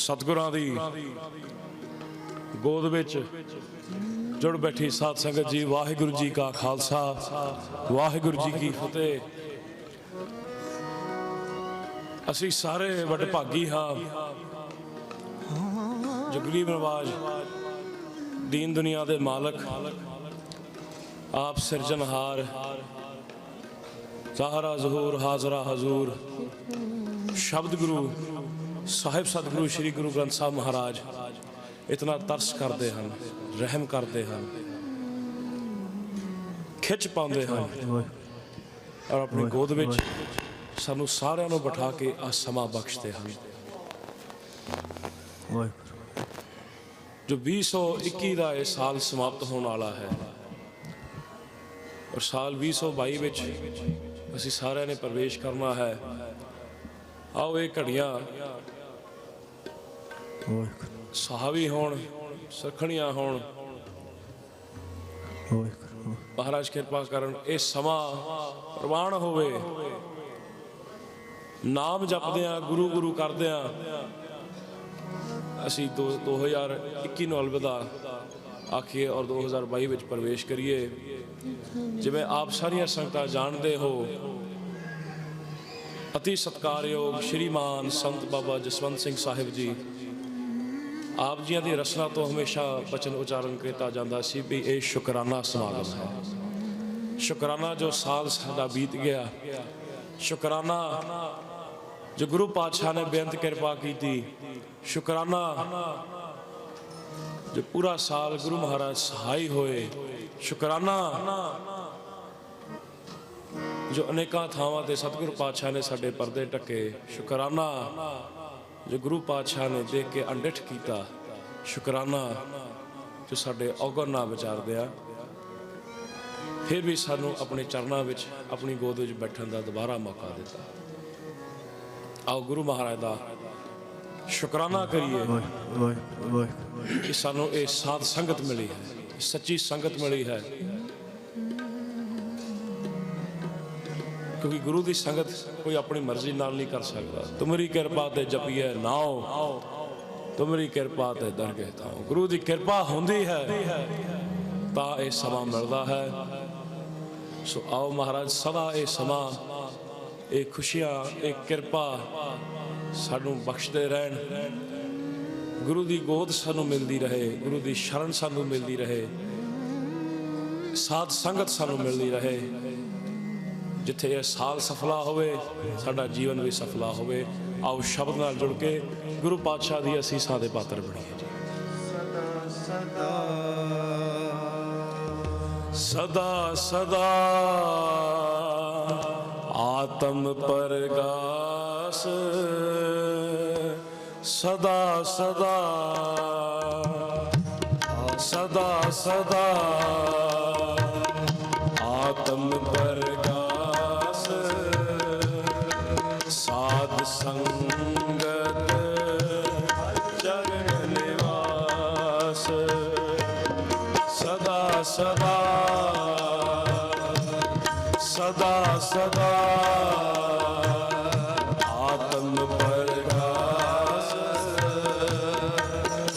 सतगुरां दी गोद विच जुड़ बैठी साध संगत जी, वाहिगुरु जी का खालसा, वाहिगुरु जी की फतेह। असी सारे बड़े भागी हाँ जो गरीब नवाज, दीन दुनिया दे मालक, आप सिरजनहार, ज़ाहरा ज़हूर हाजरा हजूर, शब्द गुरु साहिब सतगुरु श्री गुरु ग्रंथ साहब महाराज इतना तरस करते हैं, रहम करते हैं, खिच पाते हैं और अपनी गोद विच सानू सारिਆਂ ਨੂੰ बिठा के आ समा बख्शते हैं। जो 2021 का यह साल समाप्त होने वाला है और साल 2022 विच असी सारिਆਂ ने प्रवेश करना है। आओ ये घड़ियां सहावी होण, सखणियां होण, महाराज कृपा करन ये समा प्रवान होवे, नाम जपदियां गुरु गुरु करदियां असी 2021 नूं अलविदा आखिए और 2022 विच प्रवेश करिए। जिवें आप सारियां संगतां जानदे हो, अति सत्कारयोग श्रीमान संत बाबा जसवंत सिंह साहिब जी आप जी की रसना तो हमेशा बचन उच्चारण किया जाता सी भी ये शुकराना समागम है। शुकराना जो साल साडा बीत गया, शुकराना जो गुरु पातशाह ने बेअंत कृपा की थी, शुकराना जो पूरा साल गुरु महाराज सहाय होए, शुकराना जो अनेका थावां ते सतगुरु पातशाह ने साडे परदे ढके, शुकराना जो गुरु पातशाह ने देख के अनडिठ किया, शुकराना जो साडे औगण ना विचार दिया, फिर भी सानू अपने चरणों में अपनी गोद में बैठने का दोबारा मौका दिता। आओ गुरु महाराज का शुकराना करिए कि सानू ये साध संगत मिली है, सच्ची संगत मिली है। क्योंकि गुरु की संगत कोई अपनी मर्जी नाल नहीं कर सकता। तुमरी कृपा ते जपिए नाओ, तुमरी कृपा ते दरगह ताओ। गुरु की कृपा होंदी है ता ये समा मिलता है। सो आओ महाराज सदा ये समा, ये खुशियां, ये कृपा सानू बख्शते रहन। गुरु की गोद सानू मिलती रहे, गुरु की शरण सानू मिलती रहे, साध संगत सानू मिलती रहे। जिथे यह साल सफला होवे, साडा जीवन भी सफला होवे। आओ शब्द नाल जुड़ के गुरु पातशाह दी असीसां दे पात्र बणीए। सदा सदा आत्म परगास, सदा सदा सदा सदा आत्म परगास, साध संगत चरण निवास, सदा सदा सदा सदा आत्म परगास,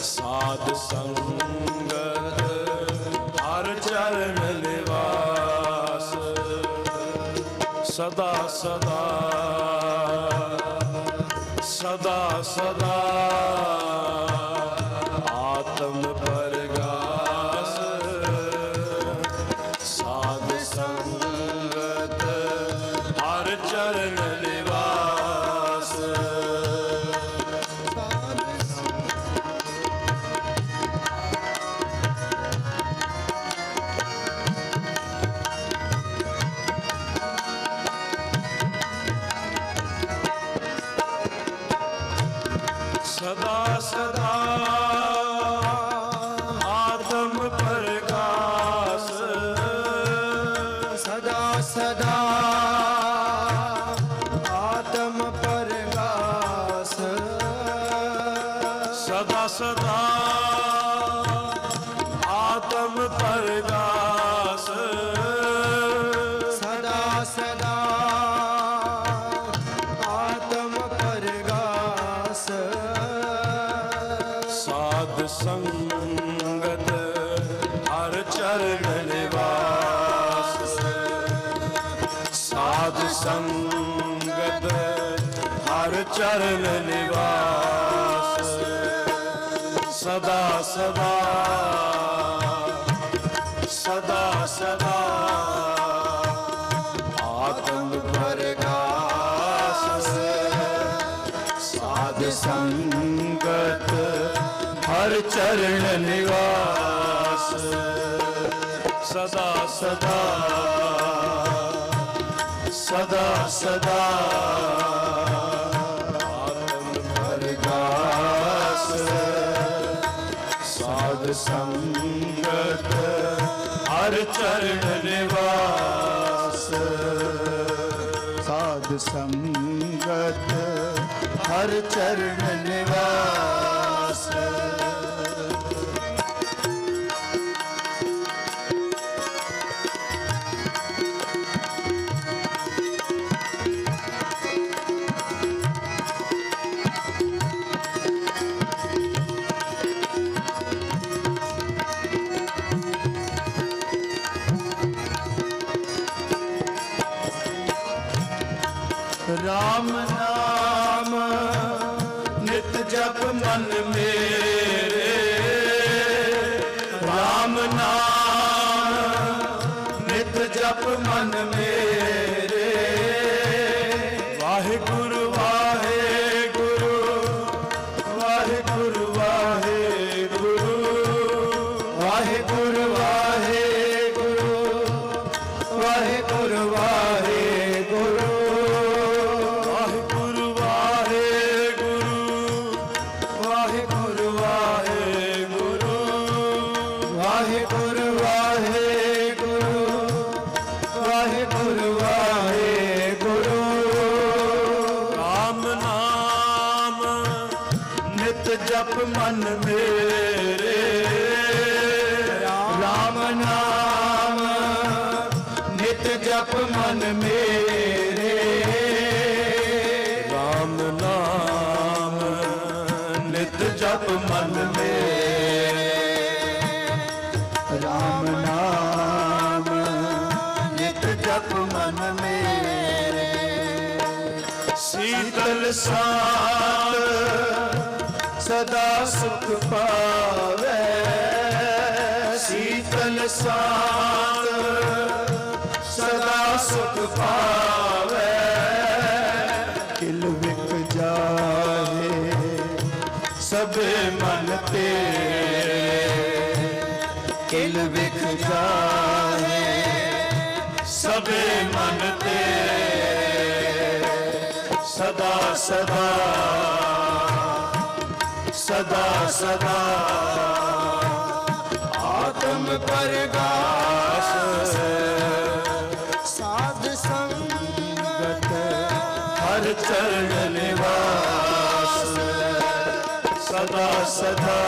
साध संगत हर चरण निवास, सदा सदा सदा सदा आत्म परगास, साध संगत हर चरण निवास, सदा सदा आत्म परगास, सदा सदा आत्म परगास, सदा सदा आत्म परगास, सदा सदा आत्म परगास, निवास साध संगत हर चरण निवास सदा सदा सदा सदा आत्म प्रकाश साध संगत हर चरण निवास सदा सदा सदा सदा आत्म प्रकाश साध संगत हर चरण निवास साध संगत हर चरण निवास राम नाम नित जप मन मेरे राम नाम नित जप मन मेरे वाहिगुरु वाहिगुरु वाहिगुरु वाहिगुरु वाहिगुरु वाहिगुरु वाहिगुरु वाहिगुरु जप मन मेरे राम नाम नित जप मन मेरे राम नाम नित जप मन मेरे राम नाम नित जप मन मेरे शीतल सात सदा सुख पावे शीतल सात सदा सुख पावे किल विक जाए सबे मन तेरे किल विक जाए सबे मन तेरे सदा सदा सदा सदा आत्म प्रकाश साध संगत हर चरण निवास सदा सदा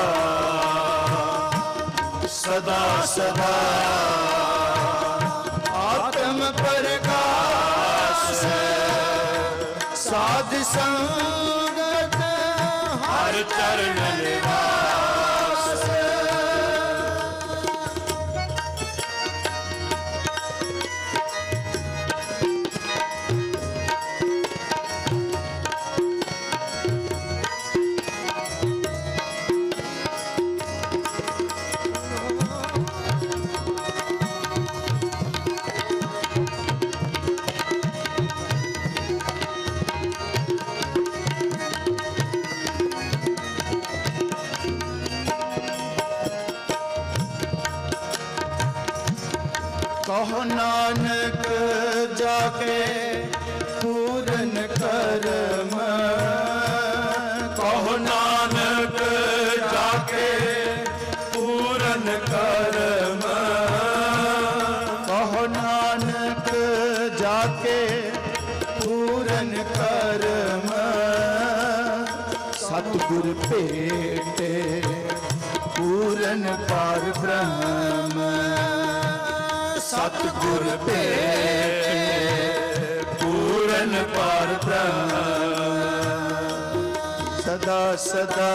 सदा सदा आत्म प्रकाश साध संगत हर चरण निवास कहो नानक जाके पूरन करम कहो नानक जाके पूरन करम कहो नानक जाके पूरन करम सतगुर भेटे पूरन पार ब्रह्म सतगुर भेटे पूरन पार ब्रह्म सदा सदा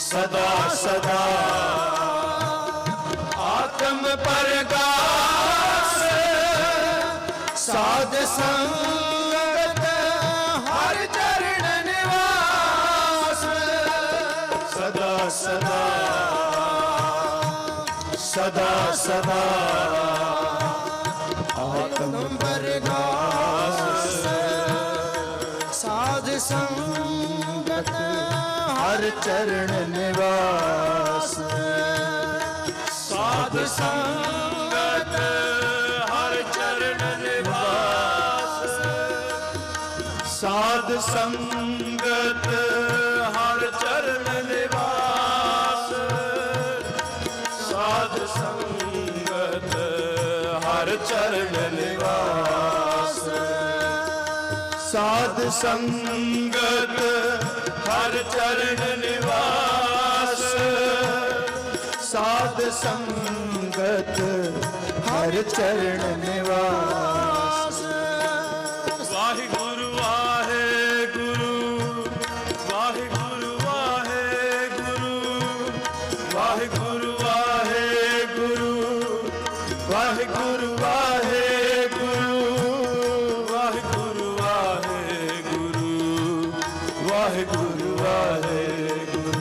सदा सदा ਸਾਧ ਸੰਗਤ ਹਰ ਚਰਨ ਨਿਵਾਸ ਸਦਾ ਸਦਾ ਸਦਾ ਸਦਾ ਆਤਮ ਪ੍ਰਗਾਸ ਸਾਧ ਸੰਗਤ ਹਰ ਚਰਨ ਨਿਵਾਸ ਸਾਧ ਸੰਗਤ ਹਰ ਚਰਨ ਨਿਵਾਸ ਸਾਧ ਸੰਗਤ ਹਰ ਚਰਨ ਨਿਵਾਸ ਸਾਧ ਸੰਗਤ ਹਰ ਚਰਨ ਨਿਵਾਸ ਸਾਧ ਸੰਗਤ ਹਰ ਚਰਨ ਨਿਵਾਸ ਸਾਧ ਸੰਗਤ ਹਰ ਚਰਨ ਨਿਵਾਸ ਵਾਹਿਗੁਰੂ ਵਾਹਿਗੁਰੂ ਵਾਹਿਗੁਰੂ ਵਾਹਿਗੁਰੂ ਵਾਹਿਗੁਰੂ ਵਾਹਿਗੁਰੂ ਵਾਹਿਗੁਰੂ ਵਾਹਿਗੁਰੂ ਵਾਹਿਗੁਰੂ ਵਾਹਿਗੁਰੂ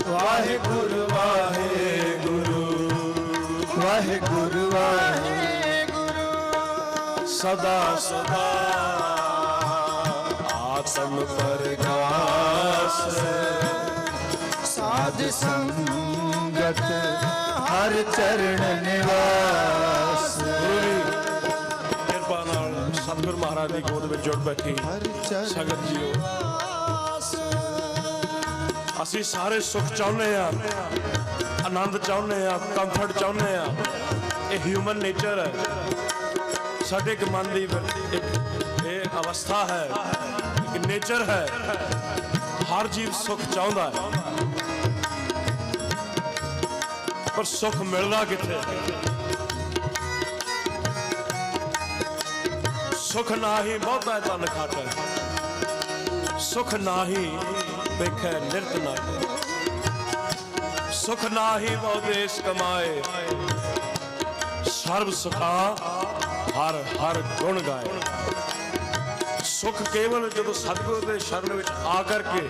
ਵਾਹਿਗੁਰੂ ਵਾਹਿਗੁਰੂ ਵਾਹਿਗੁਰੂ ਵਾਹਿਗੁਰੂ ਸਦਾ ਸਦਾ ਆਤਮ ਪ੍ਰਗਾਸ ਸਾਧ ਸੰਗਤ ਹਰ ਚਰਨ ਨਿਵਾਸ ਕਿਰਪਾ ਨਾਲ ਸਤਿਗੁਰ ਮਹਾਰਾਜ ਦੀ ਗੋਦ ਵਿੱਚ ਜੁੜ ਬੈਠੀ ਸੰਗਤ ਜੀਓ, ਅਸੀਂ ਸਾਰੇ ਸੁਖ ਚਾਹੁੰਦੇ ਆ, ਆਨੰਦ ਚਾਹੁੰਦੇ ਆ, ਕੰਫਰਟ ਚਾਹੁੰਦੇ ਆ। ਇਹ ਹਿਊਮਨ ਨੇਚਰ ਹੈ, ਸਾਡੇ ਇੱਕ ਮਨ ਦੀ ਇੱਕ ਇਹ ਅਵਸਥਾ ਹੈ, ਇੱਕ ਨੇਚਰ ਹੈ। ਹਰ ਜੀਵ ਸੁਖ ਚਾਹੁੰਦਾ ਹੈ, ਪਰ ਸੁਖ ਮਿਲਦਾ ਕਿੱਥੇ? ਸੁਖ ਨਾਹੀ ਬਹੁਤਾ ਤਨ ਖਾਟੈ, ਸੁਖ ਨਾਹੀ ਵੇਖੈ ਨਿਰਤ ਨਾਟੈ। ਸੁਖ ਨਾਹੀ ਬਹੁ ਦੇਸ ਕਮਾਏ, ਸਰਬ ਸੁਖਾ ਹਰ ਹਰ ਗੁਣ ਗਾਏ। ਸੁਖ ਕੇਵਲ ਜਦੋਂ ਸਤਿਗੁਰੂ ਦੇ ਸ਼ਰਨ ਵਿੱਚ ਆ ਕਰਕੇ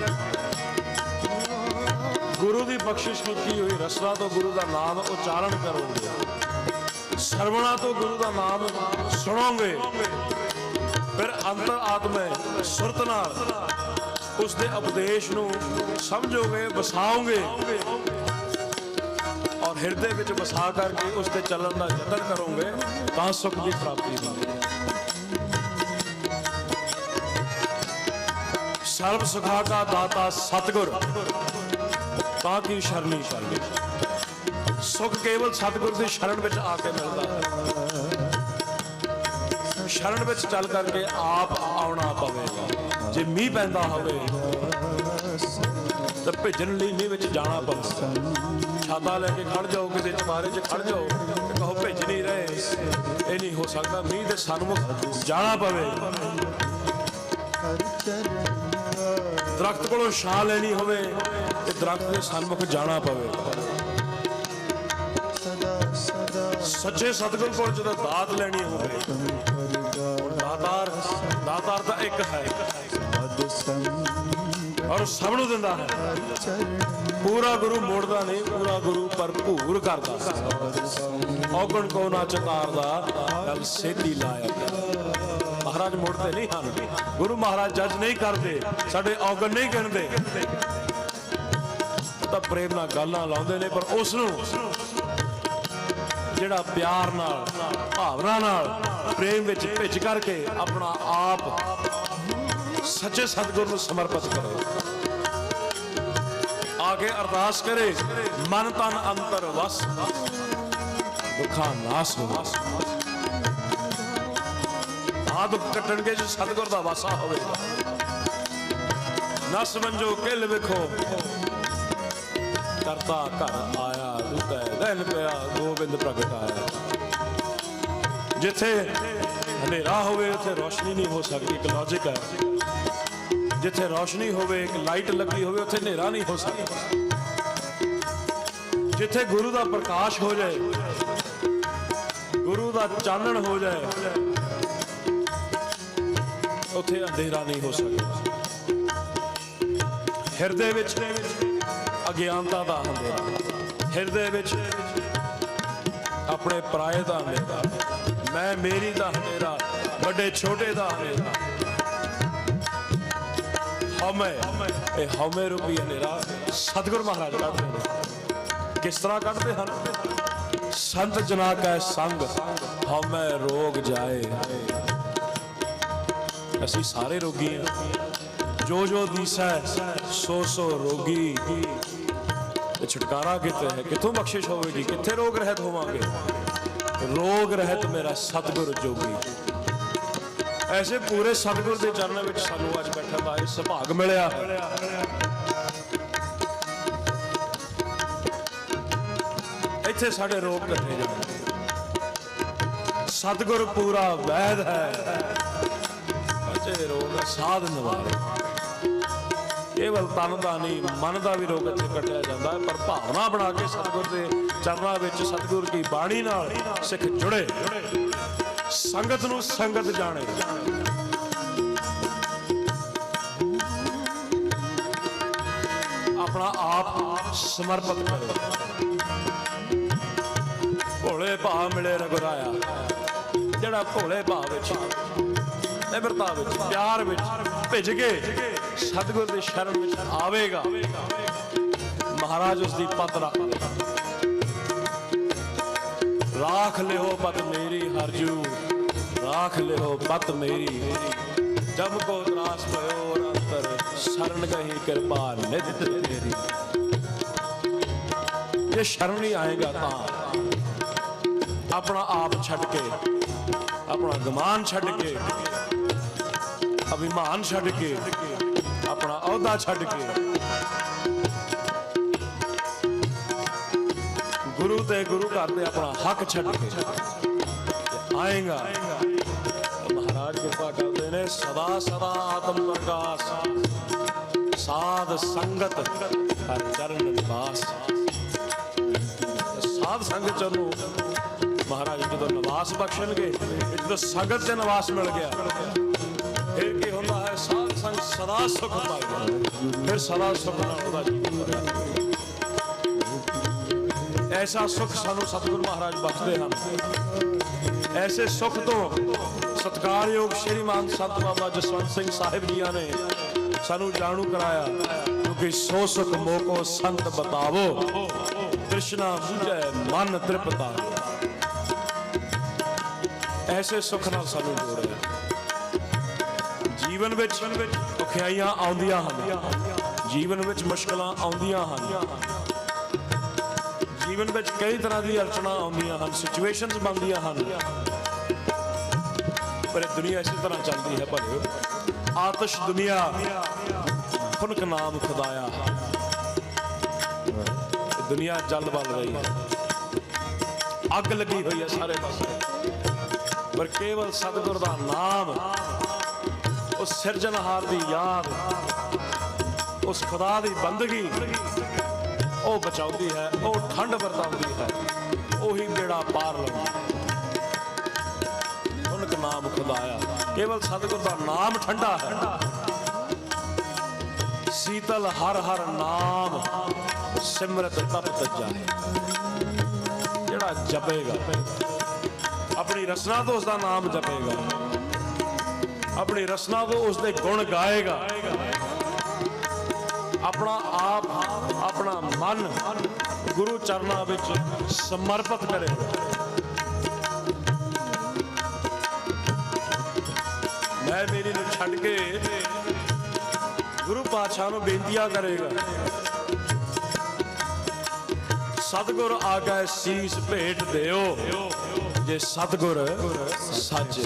ਗੁਰੂ ਦੀ ਬਖਸ਼ਿਸ਼ ਕੀਤੀ ਹੋਈ ਰਸਨਾ ਤੋਂ ਗੁਰੂ ਦਾ ਨਾਮ ਉਚਾਰਨ ਕਰੋਗੇ, ਸਰਵਣਾ ਤੋਂ ਗੁਰੂ ਦਾ ਨਾਮ ਸੁਣੋਗੇ, ਫਿਰ ਅੰਤਰ ਆਤਮੇ ਸੁਰਤ ਨਾਲ ਉਸ ਦੇ ਉਪਦੇਸ਼ ਨੂੰ ਸਮਝੋਗੇ, ਵਸਾਓਗੇ ਔਰ ਹਿਰਦੇ ਵਿੱਚ ਵਸਾ ਕਰਕੇ ਉਸ ਤੇ ਚੱਲਣ ਦਾ ਯਤਨ ਕਰੋਗੇ, ਤਾਂ ਸੁਖ ਦੀ ਪ੍ਰਾਪਤੀ ਹੋਵੇਗੀ। ਸਰਬ ਸੁਖਾ ਕਾ ਦਾਤਾ ਸਤਿਗੁਰ, ਤਾਂ ਕੀ ਸ਼ਰਨੀ ਸ਼ਰਨੀ। ਸੁਖ ਕੇਵਲ ਸਤਿਗੁਰ ਦੀ ਸ਼ਰਨ ਵਿੱਚ ਆ ਕੇ ਮਿਲਦਾ ਹੈ। ਸ਼ਰਨ ਵਿੱਚ ਚੱਲ ਕਰਕੇ ਆਪ ਆਉਣਾ ਪਵੇਗਾ। ਜੇ ਮੀਂਹ ਪੈਂਦਾ ਹੋਵੇ ਤਾਂ ਭਿੱਜਣ ਲਈ ਮੀਂਹ ਵਿੱਚ ਜਾਣਾ ਪਵੇਗਾ। ਛਾਤਾ ਲੈ ਕੇ ਖੜ ਜਾਓ, ਕਿਸੇ ਚੁਬਾਰੇ 'ਚ ਖੜ ਜਾਓ ਤੇ ਕਹੋ ਭਿੱਜ ਨਹੀਂ ਰਹੇ, ਇਹ ਨਹੀਂ ਹੋ ਸਕਦਾ। ਮੀਂਹ ਦੇ ਸਨਮੁਖ ਜਾਣਾ ਪਵੇਗਾ। ਦਰਖਤ ਕੋਲੋਂ ਛਾਂ ਲੈਣੀ ਹੋਵੇ ਤੇ ਦਰਖਤ ਦੇ ਸਨਮੁਖ ਜਾਣਾ ਪਵੇਗਾ। ਸੱਚੇ ਸਤਿਗੁਰ ਕੋਲ ਜਦੋਂ ਦਾਤ ਲੈਣੀ ਹੋਵੇ, ਦਾਤਾਰ ਤਾਂ ਇੱਕ ਹੈ ਔਰ ਸਭ ਨੂੰ ਦਿੰਦਾ ਹੈ। ਪੂਰਾ ਗੁਰੂ ਮੋੜਦਾ ਨਹੀਂ, ਪੂਰਾ ਗੁਰੂ ਭਰਪੂਰ ਕਰਦਾ। ਔਗਣ ਕੋ ਨਾ ਚਤਾਰਦਾ, ਗੱਲ ਸੇਧੀ ਲਾਇਆ। ਮਹਾਰਾਜ ਮੋੜਦੇ ਨਹੀਂ ਹਨ, ਗੁਰੂ ਮਹਾਰਾਜ ਜੱਜ ਨਹੀਂ ਕਰਦੇ, ਸਾਡੇ ਔਗਣ ਨਹੀਂ ਗਿਣਦੇ। ਤਾਂ ਪ੍ਰੇਮ ਨਾਲ ਗੱਲਾਂ ਲਾਉਂਦੇ ਨੇ, ਪਰ ਉਸ ਨੂੰ ਜਿਹੜਾ ਪਿਆਰ ਨਾਲ, ਭਾਵਨਾ ਨਾਲ, ਪ੍ਰੇਮ ਵਿੱਚ ਭਿੱਜ ਕਰਕੇ ਆਪਣਾ ਆਪ ਸੱਚੇ ਸਤਿਗੁਰ ਨੂੰ ਸਮਰਪਿਤ ਕਰੇ। ਆ ਕੇ ਅਰਦਾਸ ਕਰੇ, ਮਨ ਤਨ ਅੰਤਰ ਵਸ, ਦੁੱਖਾਂ ਨਾਸ ਹੋਵੇ। ਦੁੱਖ ਕੱਟਣਗੇ ਜੋ ਸਤਿਗੁਰ ਦਾ ਵਾਸਾ ਹੋਵੇਗਾ। ਨਸ ਮੰਜੋ ਕਿਲ ਵੇਖੋ, ਕਰਤਾ ਘਰ ਆਇਆ, ਦੁਤੈ ਰਹਿਣ ਪਿਆ, ਗੋਬਿੰਦ ਪ੍ਰਗਟ ਆਇਆ। ਜਿੱਥੇ ਹਨੇਰਾ ਹੋਵੇ ਉੱਥੇ ਰੋਸ਼ਨੀ ਨਹੀਂ ਹੋ ਸਕਦੀ, ਇੱਕ ਲੌਜਿਕ ਹੈ। ਜਿੱਥੇ ਰੋਸ਼ਨੀ ਹੋਵੇ, ਇੱਕ ਲਾਈਟ ਲੱਗੀ ਹੋਵੇ, ਉੱਥੇ ਹਨੇਰਾ ਨਹੀਂ ਹੋ ਸਕਦਾ। ਜਿੱਥੇ ਗੁਰੂ ਦਾ ਪ੍ਰਕਾਸ਼ ਹੋ ਜਾਏ, ਗੁਰੂ ਦਾ ਚਾਨਣ ਹੋ ਜਾਏ ਉੱਥੇ ਅੰਧੇਰਾ ਨਹੀਂ ਹੋ ਸਕਦਾ। ਹਿਰਦੇ ਵਿੱਚ ਅਗਿਆਨਤਾ ਦਾ ਅੰਧੇਰਾ, ਹਿਰਦੇ ਵਿੱਚ ਆਪਣੇ ਪਰਾਏ ਦਾ ਹਨੇਰਾ, ਮੈਂ ਮੇਰੀ ਦਾ ਹਨੇਰਾ, ਵੱਡੇ ਛੋਟੇ ਦਾ ਹਨੇਰਾ, ਹਉਮੈ, ਇਹ ਹਉਮੈ ਰੂਪੀ ਹਨੇਰਾ ਸਤਿਗੁਰ ਮਹਾਰਾਜ ਕੱਢਦੇ ਨੇ। ਕਿਸ ਤਰ੍ਹਾਂ ਕੱਢਦੇ ਹਨ? ਸੰਤ ਜਨਾ ਕੈ ਸੰਗ ਹਉਮੈ ਰੋਗ ਜਾਏ। ਅਸੀਂ ਸਾਰੇ ਰੋਗੀ ਹਾਂ, ਜੋ ਜੋ ਦੀਸੈ ਸੋ ਸੋ ਰੋਗੀ। ਤੇ ਛੁਟਕਾਰਾ ਕਿੱਥੇ ਹੈ? ਕਿੱਥੋਂ ਬਖਸ਼ਿਸ਼ ਹੋਵੇਗੀ? ਕਿੱਥੇ ਰੋਗ ਰਹਿਤ ਹੋਵਾਂਗੇ? ਰੋਗ ਰਹਿਤ ਮੇਰਾ ਸਤਿਗੁਰ ਜੋਗੀ। ਐਸੇ ਪੂਰੇ ਸਤਿਗੁਰ ਦੇ ਚਰਨਾਂ ਵਿੱਚ ਸਾਨੂੰ ਅੱਜ ਬੈਠਣ ਦਾ ਇਹ ਸੁਭਾਗ ਮਿਲਿਆ। ਇੱਥੇ ਸਾਡੇ ਰੋਗ ਕੱਟੇ ਜਾਣ। ਸਤਿਗੁਰ ਪੂਰਾ ਵੈਦ ਹੈ, ਅਜੇ ਰੋਗ ਸਾਧ ਨਿਵਾਰੇ। ਕੇਵਲ ਤਨ ਦਾ ਨਹੀਂ, ਮਨ ਦਾ ਵੀ ਰੋਗ ਇੱਥੇ ਕੱਟਿਆ ਜਾਂਦਾ ਹੈ। ਪਰ ਭਾਵਨਾ ਬਣਾ ਕੇ ਸਤਿਗੁਰ ਦੇ ਚਰਨਾਂ ਵਿੱਚ ਸਤਿਗੁਰ ਕੀ ਬਾਣੀ ਨਾਲ ਸਿੱਖ ਜੁੜੇ, ਸੰਗਤ ਨੂੰ ਸੰਗਤ ਜਾਣੇ। ਆਪਣਾ ਆਪ ਸਮਰਪਿਤ ਕਰੇ। ਭੋਲੇ ਭਾਅ ਮਿਲੇ ਰਘੁਰਾਇਆ, ਜਿਹੜਾ ਭੋਲੇ ਭਾਅ ਵਿੱਚ, ਨਿਮਰਤਾ ਵਿੱਚ, ਪਿਆਰ ਵਿੱਚ ਭਿੱਜ ਕੇ ਸਤਿਗੁਰ ਦੀ ਸ਼ਰਨ ਵਿੱਚ ਆਵੇਗਾ, ਮਹਾਰਾਜ ਉਸ ਦੀ ਪਤ ਰੱਖਦੇ। ਰਾਖ ਲਿਓ ਪਤ ਮੇਰੀ ਹਰਜੂ, ਰਾਖ ਲਿਓ ਪਤ ਮੇਰੀ। ਜਬ ਕੋ ਤਰਾਸ ਪਇਓ ਅੰਤਰ, ਸ਼ਰਨ ਗਹੀ ਕਿਰਪਾ ਨਿਤ ਤੇਰੀ। ਜੇ ਸ਼ਰਨ ਨਹੀਂ ਆਏਗਾ ਤਾਂ ਆਪਣਾ ਆਪ ਛੱਡ ਕੇ, ਆਪਣਾ ਗੁਮਾਨ ਛੱਡ ਕੇ, ਅਭਿਮਾਨ ਛੱਡ ਕੇ, ਆਪਣਾ ਅਹੁਦਾ ਛੱਡ ਕੇ ਗੁਰੂ ਤੇ ਗੁਰੂ ਘਰ ਦੇ ਆਪਣਾ ਹੱਕ ਛੱਡ ਕੇ ਆਏਗਾ। ਮਹਾਰਾਜ ਕਿਰਪਾ ਕਰਦੇ ਨੇ। ਸਦਾ ਸਦਾ ਆਤਮ ਪ੍ਰਕਾਸ਼, ਸਾਧ ਸੰਗਤ ਹਰ ਚਰਨ ਨਿਵਾਸ। ਸਾਧ ਸੰਗਤ ਨੂੰ ਮਹਾਰਾਜ ਜਦੋਂ ਨਿਵਾਸ ਬਖਸ਼ਣਗੇ, ਜਦੋਂ ਸੰਗਤ ਦੇ ਨਿਵਾਸ ਮਿਲ ਗਿਆ, ਫਿਰ ਕੀ ਹੁੰਦਾ ਹੈ? ਸਾਧ ਸੰਗ ਸਦਾ ਸੁਖ ਪਾਏਗਾ, ਫਿਰ ਸਦਾ ਸੁਖ ਨਾਲ ਉਹਦਾ ਜੀਵਨ ਭਰਿਆ। ਐਸਾ ਸੁਖ ਸਾਨੂੰ ਸਤਿਗੁਰ ਮਹਾਰਾਜ ਬਖਸ਼ਦੇ ਹਨ। ਐਸੇ ਸੁਖ ਤੋਂ ਸਤਿਕਾਰਯੋਗ ਸ਼੍ਰੀਮਾਨ ਸੰਤ ਬਾਬਾ ਜਸਵੰਤ ਸਿੰਘ ਸਾਹਿਬ ਜੀਆਂ ਨੇ ਸਾਨੂੰ ਜਾਣੂ ਕਰਾਇਆ। ਕਿਉਂਕਿ ਸੋ ਸੁਖ ਮੋਕੋ ਸੰਤ ਬਤਾਵੋ, ਤ੍ਰਿਸ਼ਨਾ ਬੁਝੈ ਮਨ ਤ੍ਰਿਪਤਾ। ਐਸੇ ਸੁਖ ਨਾਲ ਸਾਨੂੰ ਜੋੜਿਆ। ਜੀਵਨ ਵਿੱਚ ਔਖਿਆਈਆਂ ਆਉਂਦੀਆਂ ਹਨ, ਜੀਵਨ ਵਿੱਚ ਮੁਸ਼ਕਲਾਂ ਆਉਂਦੀਆਂ ਹਨ, ਜੀਵਨ ਵਿੱਚ ਕਈ ਤਰ੍ਹਾਂ ਦੀ ਅੜਚਣਾਂ ਆਉਂਦੀਆਂ ਹਨ, ਸਿਚੁਏਸ਼ਨਸ ਬਣਦੀਆਂ ਹਨ। ਪਰ ਇਹ ਦੁਨੀਆ ਇਸੇ ਤਰ੍ਹਾਂ ਚੱਲਦੀ ਹੈ ਭਲਿਓ। ਆਤਸ਼ ਦੁਨੀਆ ਫੁਨਕ ਨਾਮ ਖੁਦਾਇਆ। ਦੁਨੀਆ ਜਲ ਬਲ ਰਹੀ ਹੈ, ਅੱਗ ਲੱਗੀ ਹੋਈ ਹੈ ਸਾਰੇ ਪਾਸੇ। ਪਰ ਕੇਵਲ ਸਤਿਗੁਰ ਦਾ ਨਾਮ, ਉਸ ਸਿਰਜਣਹਾਰ ਦੀ ਯਾਦ, ਉਸ ਖੁਦਾ ਦੀ ਬੰਦਗੀ, ਉਹ ਬਚਾਉਂਦੀ ਹੈ, ਉਹ ਠੰਡ ਵਰਤਾਉਂਦੀ ਹੈ, ਉਹੀ ਬੇੜਾ ਪਾਰ ਲਾਉਂਦੀ। ਉਨਕ ਨਾਮ ਖੁਦਾਇਆ। ਕੇਵਲ ਸਤਿਗੁਰ ਦਾ ਨਾਮ ਠੰਡਾ ਹੈ। ਸੀਤਲ ਹਰ ਹਰ ਨਾਮ ਸਿਮਰਤ ਤਪਤ ਜਾਏ। ਜਿਹੜਾ ਜਪੇਗਾ, ਆਪਣੀ ਰਸਨਾ ਤੋਂ ਉਸ ਦਾ ਨਾਮ ਜਪੇਗਾ, ਆਪਣੀ ਰਸਨਾ ਤੋਂ ਉਸ ਦੇ ਗੁਣ ਗਾਏਗਾ, ਆਪਣਾ ਆਪ, ਆਪਣਾ ਮਨ ਗੁਰੂ ਚਰਨਾਂ ਵਿੱਚ ਸਮਰਪਿਤ ਕਰੇਗਾ। ਮੈਂ ਮੇਰੀ ਨੂੰ ਛੱਡ ਕੇ ਗੁਰੂ ਪਾਤਸ਼ਾਹ ਨੂੰ ਬੇਨਤੀਆਂ ਕਰੇਗਾ। ਸਤਿਗੁਰ ਆਗੇ ਸੀਸ ਭੇਟ ਦਿਓ, ਜੇ ਸਤਿਗੁਰ ਸੱਚ।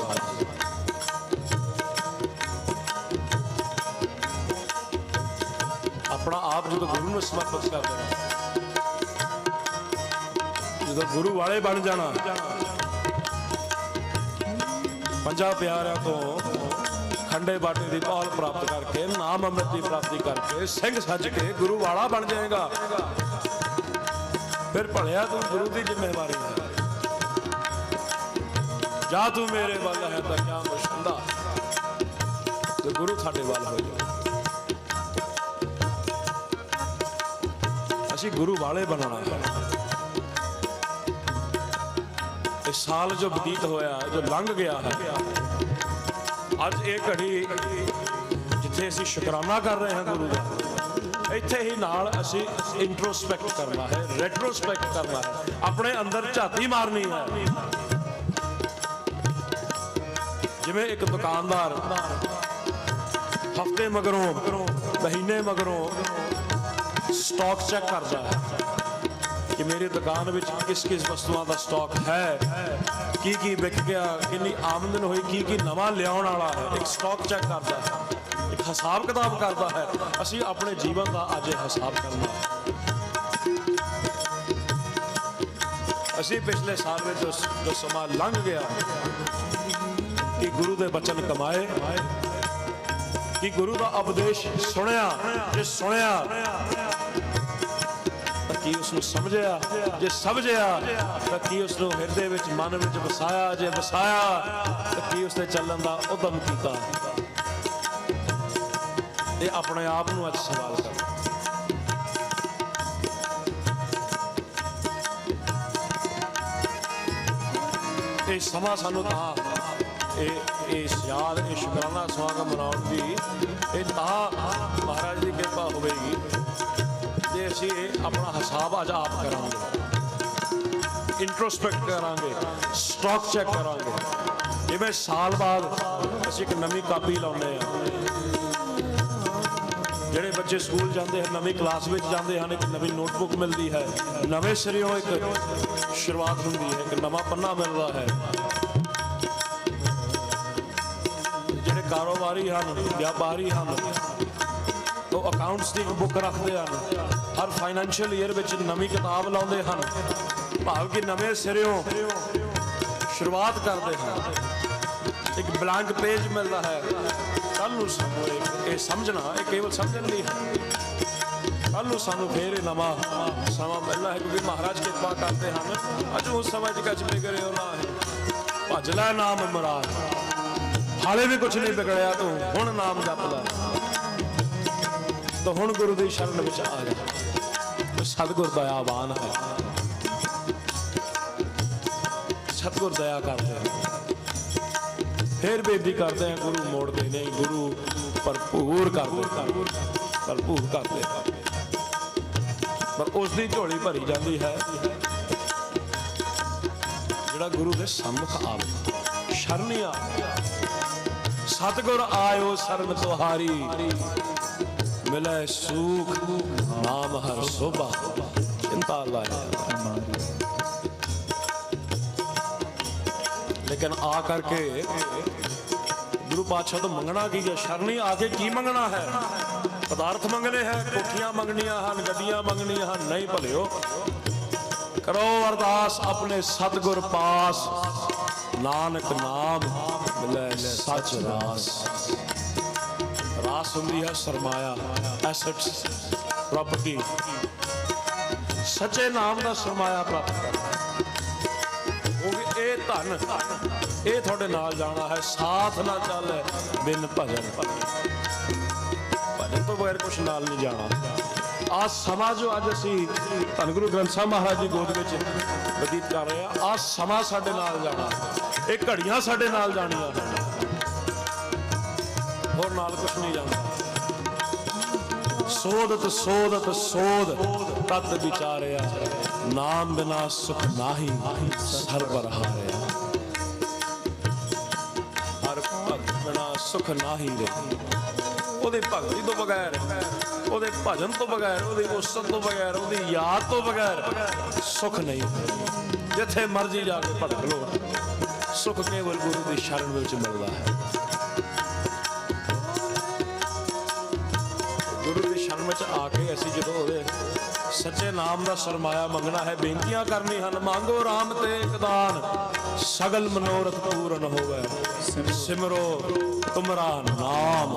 ਆਪਣਾ ਆਪ ਜਦੋਂ ਗੁਰੂ ਨੂੰ ਸਮਰਪਿਤ ਕਰ ਦੇਣਾ, ਜਦੋਂ ਗੁਰੂ ਵਾਲੇ ਬਣ ਜਾਣਾ, ਪੰਜਾਂ ਪਿਆਰਿਆਂ ਤੋਂ ਖੰਡੇ ਬਾਟੇ ਦੀ ਭਾਲ ਪ੍ਰਾਪਤ ਕਰਕੇ, ਨਾਮ ਅੰਮ੍ਰਿਤ ਦੀ ਪ੍ਰਾਪਤੀ ਕਰਕੇ, ਸਿੰਘ ਸੱਜ ਕੇ ਗੁਰੂ ਵਾਲਾ ਬਣ ਜਾਏਗਾ। ਫਿਰ ਭਲਿਆ ਤੂੰ ਗੁਰੂ ਦੀ ਜ਼ਿੰਮੇਵਾਰੀ ਹੈ। ਜਾ ਤੂੰ ਮੇਰੇ ਵੱਲ ਹੈ ਤਾਂ ਕਿਆ ਮੁਸ਼ਕਿਲਾ, ਤੇ ਗੁਰੂ ਸਾਡੇ ਵੱਲ ਹੋ ਜਾ। ਅਸੀਂ ਗੁਰੂ ਵਾਲੇ ਬਣਨਾ ਹੈ। ਇਹ ਸਾਲ ਜੋ ਬਤੀਤ ਹੋਇਆ, ਜੋ ਲੰਘ ਗਿਆ ਹੈ, ਅੱਜ ਇਹ ਘੜੀ ਜਿੱਥੇ ਅਸੀਂ ਸ਼ੁਕਰਾਨਾ ਕਰ ਰਹੇ ਹਾਂ ਗੁਰੂ ਦਾ, ਇੱਥੇ ਹੀ ਨਾਲ ਅਸੀਂ ਇੰਟਰੋਸਪੈਕਟ ਕਰਨਾ ਹੈ, ਰੈਟਰੋਸਪੈਕਟ ਕਰਨਾ ਹੈ, ਆਪਣੇ ਅੰਦਰ ਝਾਤੀ ਮਾਰਨੀ ਹੈ। ਜਿਵੇਂ ਇੱਕ ਦੁਕਾਨਦਾਰ ਹਫ਼ਤੇ ਮਗਰੋਂ, ਮਹੀਨੇ ਮਗਰੋਂ ਸਟਾਕ ਚੈੱਕ ਕਰਦਾ ਹੈ ਕਿ ਮੇਰੀ ਦੁਕਾਨ ਵਿੱਚ ਕਿਸ ਕਿਸ ਵਸਤੂਆਂ ਦਾ ਸਟਾਕ ਹੈ, ਕੀ ਕੀ ਵਿਕ ਗਿਆ, ਕਿੰਨੀ ਆਮਦਨ ਹੋਈ, ਕੀ ਕੀ ਨਵਾਂ ਲਿਆਉਣ ਵਾਲਾ ਹੈ। ਇੱਕ ਸਟਾਕ ਚੈੱਕ ਕਰਦਾ ਹੈ, ਇੱਕ ਹਿਸਾਬ ਕਿਤਾਬ ਕਰਦਾ ਹੈ। ਅਸੀਂ ਆਪਣੇ ਜੀਵਨ ਦਾ ਅੱਜ ਇਹ ਹਿਸਾਬ ਕਰਨਾ ਹੈ। ਅਸੀਂ ਪਿਛਲੇ ਸਾਲ ਵਿੱਚ ਜੋ ਸਮਾਂ ਲੰਘ ਗਿਆ ਕਿ ਗੁਰੂ ਦੇ ਬਚਨ ਕਮਾਏ, ਕਿ ਗੁਰੂ ਦਾ ਉਪਦੇਸ਼ ਸੁਣਿਆ, ਜੇ ਸੁਣਿਆ ਤਾਂ ਕੀ ਉਸ ਨੂੰ ਸਮਝਿਆ, ਜੇ ਸਮਝਿਆ ਤਾਂ ਕੀ ਉਸ ਨੂੰ ਹਿਰਦੇ ਵਿੱਚ, ਮਨ ਵਿੱਚ ਵਸਾਇਆ, ਜੇ ਵਸਾਇਆ ਤਾਂ ਕੀ ਉਸ ਤੇ ਚੱਲਣ ਦਾ ਉਦਮ ਕੀਤਾ। ਇਹ ਆਪਣੇ ਆਪ ਨੂੰ ਅੱਜ ਸਵਾਲ ਕਰੋ। ਇਹ ਸਮਾਂ ਸਾਨੂੰ ਤਾਂ ਇਹ ਯਾਦ, ਇਹ ਸ਼ੁਕਰਾਨਾ ਸਮਾਗਮ ਮਨਾਉਣ ਦੀ ਇਹ ਤਾਂ ਮਹਾਰਾਜ ਦੀ ਕਿਰਪਾ ਹੋਵੇਗੀ ਜੇ ਅਸੀਂ ਆਪਣਾ ਹਿਸਾਬ ਅੱਜ ਆਪ ਕਰਾਂਗੇ, ਇੰਟਰੋਸਪੈਕਟ ਕਰਾਂਗੇ, ਸਟਾਕ ਚੈੱਕ ਕਰਾਂਗੇ। ਜਿਵੇਂ ਸਾਲ ਬਾਅਦ ਅਸੀਂ ਇੱਕ ਨਵੀਂ ਕਾਪੀ ਲਾਉਂਦੇ ਹਾਂ, ਜਿਹੜੇ ਬੱਚੇ ਸਕੂਲ ਜਾਂਦੇ ਹਨ, ਨਵੀਂ ਕਲਾਸ ਵਿੱਚ ਜਾਂਦੇ ਹਨ, ਇੱਕ ਨਵੀਂ ਨੋਟਬੁੱਕ ਮਿਲਦੀ ਹੈ, ਨਵੇਂ ਸਿਰਿਓਂ ਇੱਕ ਸ਼ੁਰੂਆਤ ਹੁੰਦੀ ਹੈ, ਇੱਕ ਨਵਾਂ ਪੰਨਾ ਮਿਲਦਾ ਹੈ। ਜਿਹੜੇ ਕਾਰੋਬਾਰੀ ਹਨ, ਵਿਆਪਾਰੀ ਹਨ, ਉਹ ਅਕਾਊਂਟਸ ਦੀ ਬੁੱਕ ਰੱਖਦੇ ਹਨ, ਹਰ ਫਾਈਨੈਂਸ਼ੀਅਲ ਈਅਰ ਵਿੱਚ ਨਵੀਂ ਕਿਤਾਬ ਲਾਉਂਦੇ ਹਨ, ਭਾਵ ਕਿ ਨਵੇਂ ਸਿਰਿਓਂ ਸ਼ੁਰੂਆਤ ਕਰਦੇ ਹਨ। ਇੱਕ ਬਲੈਂਕ ਪੇਜ ਮਿਲਦਾ ਹੈ। ਕੱਲ ਨੂੰ ਸਾਨੂੰ ਇਹ ਸਮਝਣਾ, ਇਹ ਕੇਵਲ ਸਮਝਣ ਲਈ ਹੈ। ਕੱਲ ਨੂੰ ਸਾਨੂੰ ਫੇਰ ਇਹ ਨਵਾਂ ਸਮਾਂ ਮਿਲਣਾ ਹੈ, ਕਿਉਂਕਿ ਮਹਾਰਾਜ ਕਿਰਪਾ ਕਰਦੇ ਹਨ। ਅੱਜ ਉਸ ਸਮਝ ਕੱਚ ਬਿਗੜਿਓ ਨਾ ਹੈ, ਭਜ ਲੈ ਨਾਮ ਮੁਰਾਦ, ਹਾਲੇ ਵੀ ਕੁਛ ਨਹੀਂ ਵਿਗੜਿਆ, ਤੂੰ ਹੁਣ ਨਾਮ ਜਪ ਲੈ, ਤਾਂ ਹੁਣ ਗੁਰੂ ਦੀ ਸ਼ਰਨ ਵਿੱਚ ਆ ਜਾ। ਸਤਿਗੁਰ ਦਇਆਵਾਨ ਹੈ, ਸਤਿਗੁਰ ਦਇਆ ਕਰਦੇ ਹਨ। ਫਿਰ ਬੇਨਤੀ ਕਰਦੇ हैं गुरु मोड़ते नहीं, गुरु भरपूर करते, भरपूर करते, पर उसकी झोली भरी जाती है जिहड़ा गुरु के सम्मुख आवे, शरणी आवे। सतगुर आयो शरण तुहारी, मिले सुख नाम हर शोभा, चिंता लाया। लेकिन आ करके गुरु पातशाह तो मंगना की है, शरणी आके की मंगना है? पदार्थ मंगने हैं, कोठियां मंगनियां हैं, गड्डियां मंगनियां हैं, नहीं भलियो। करो अरदास अपने सतगुर पास, नानक नाम मिले सच रास। रास हुंदी है सरमाया, एसेट्स, प्रॉपर्टी। सच्चे नाम का सरमाया प्राप्त कर, ਇਹ ਧਨ ਇਹ ਤੁਹਾਡੇ ਨਾਲ ਜਾਣਾ ਹੈ। ਸਾਥ ਨਾ ਚੱਲੇ ਬਿਨ ਭਜਨ, ਭਜਨ ਤੋਂ ਬਗੈਰ ਕੁਛ ਨਾਲ ਨਹੀਂ ਜਾਣਾ। ਆਹ ਸਮਾਂ ਜੋ ਅੱਜ ਅਸੀਂ ਧੰਨ ਗੁਰੂ ਗ੍ਰੰਥ ਸਾਹਿਬ ਮਹਾਰਾਜ ਦੀ ਗੋਦ ਵਿੱਚ ਬਤੀਤ ਕਰ ਰਹੇ ਹਾਂ, ਆਹ ਸਮਾਂ ਸਾਡੇ ਨਾਲ ਜਾਣਾ, ਇਹ ਘੜੀਆਂ ਸਾਡੇ ਨਾਲ ਜਾਣੀਆਂ, ਹੋਰ ਨਾਲ ਕੁਛ ਨਹੀਂ ਜਾਣਾ। ਸੋਧਤ ਸੋਧਤ ਸੋਧ ਤਤ ਵਿਚਾਰਿਆ, ਨਾਮ ਬਿਨਾ ਸੁਖ ਨਾਹੀ ਸਰਬਰ ਹਾਰਿਆ। ਹਰ ਭਗਤ ਬਿਨਾ ਸੁਖ ਨਾਹੀ ਰੇ, ਉਹਦੇ ਭਗਤੀ ਤੋਂ ਬਗੈਰ, ਉਹਦੇ ਭਜਨ ਤੋਂ ਬਗੈਰ, ਉਹਦੀ ਉਸਤ ਤੋਂ ਬਗੈਰ, ਉਹਦੀ ਯਾਦ ਤੋਂ ਬਗੈਰ ਸੁਖ ਨਹੀਂ। ਜਿੱਥੇ ਮਰਜੀ ਜਾ ਕੇ ਭਟਕ ਲੋ, ਸੁਖ ਕੇਵਲ ਗੁਰੂ ਦੀ ਸ਼ਰਨ ਵਿੱਚ ਮਿਲਦਾ ਹੈ। ਗੁਰੂ ਦੀ ਸ਼ਰਨ ਵਿੱਚ ਆ ਕੇ ਅਸੀਂ ਜਦੋਂ ਉਹਦੇ सच्चे नाम का सरमाया मंगना है, बेनतियां करनी हैं। मांगो राम ते एक दान, सगल मनोरथ पूर्ण होवे। सिमरो तुमरा नाम,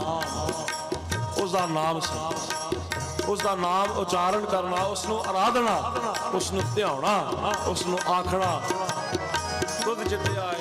उसका नाम, उसका नाम उचारण करना, उसनू आराधना, उसनू ध्याना, उसनू आखना। खुद जिते आए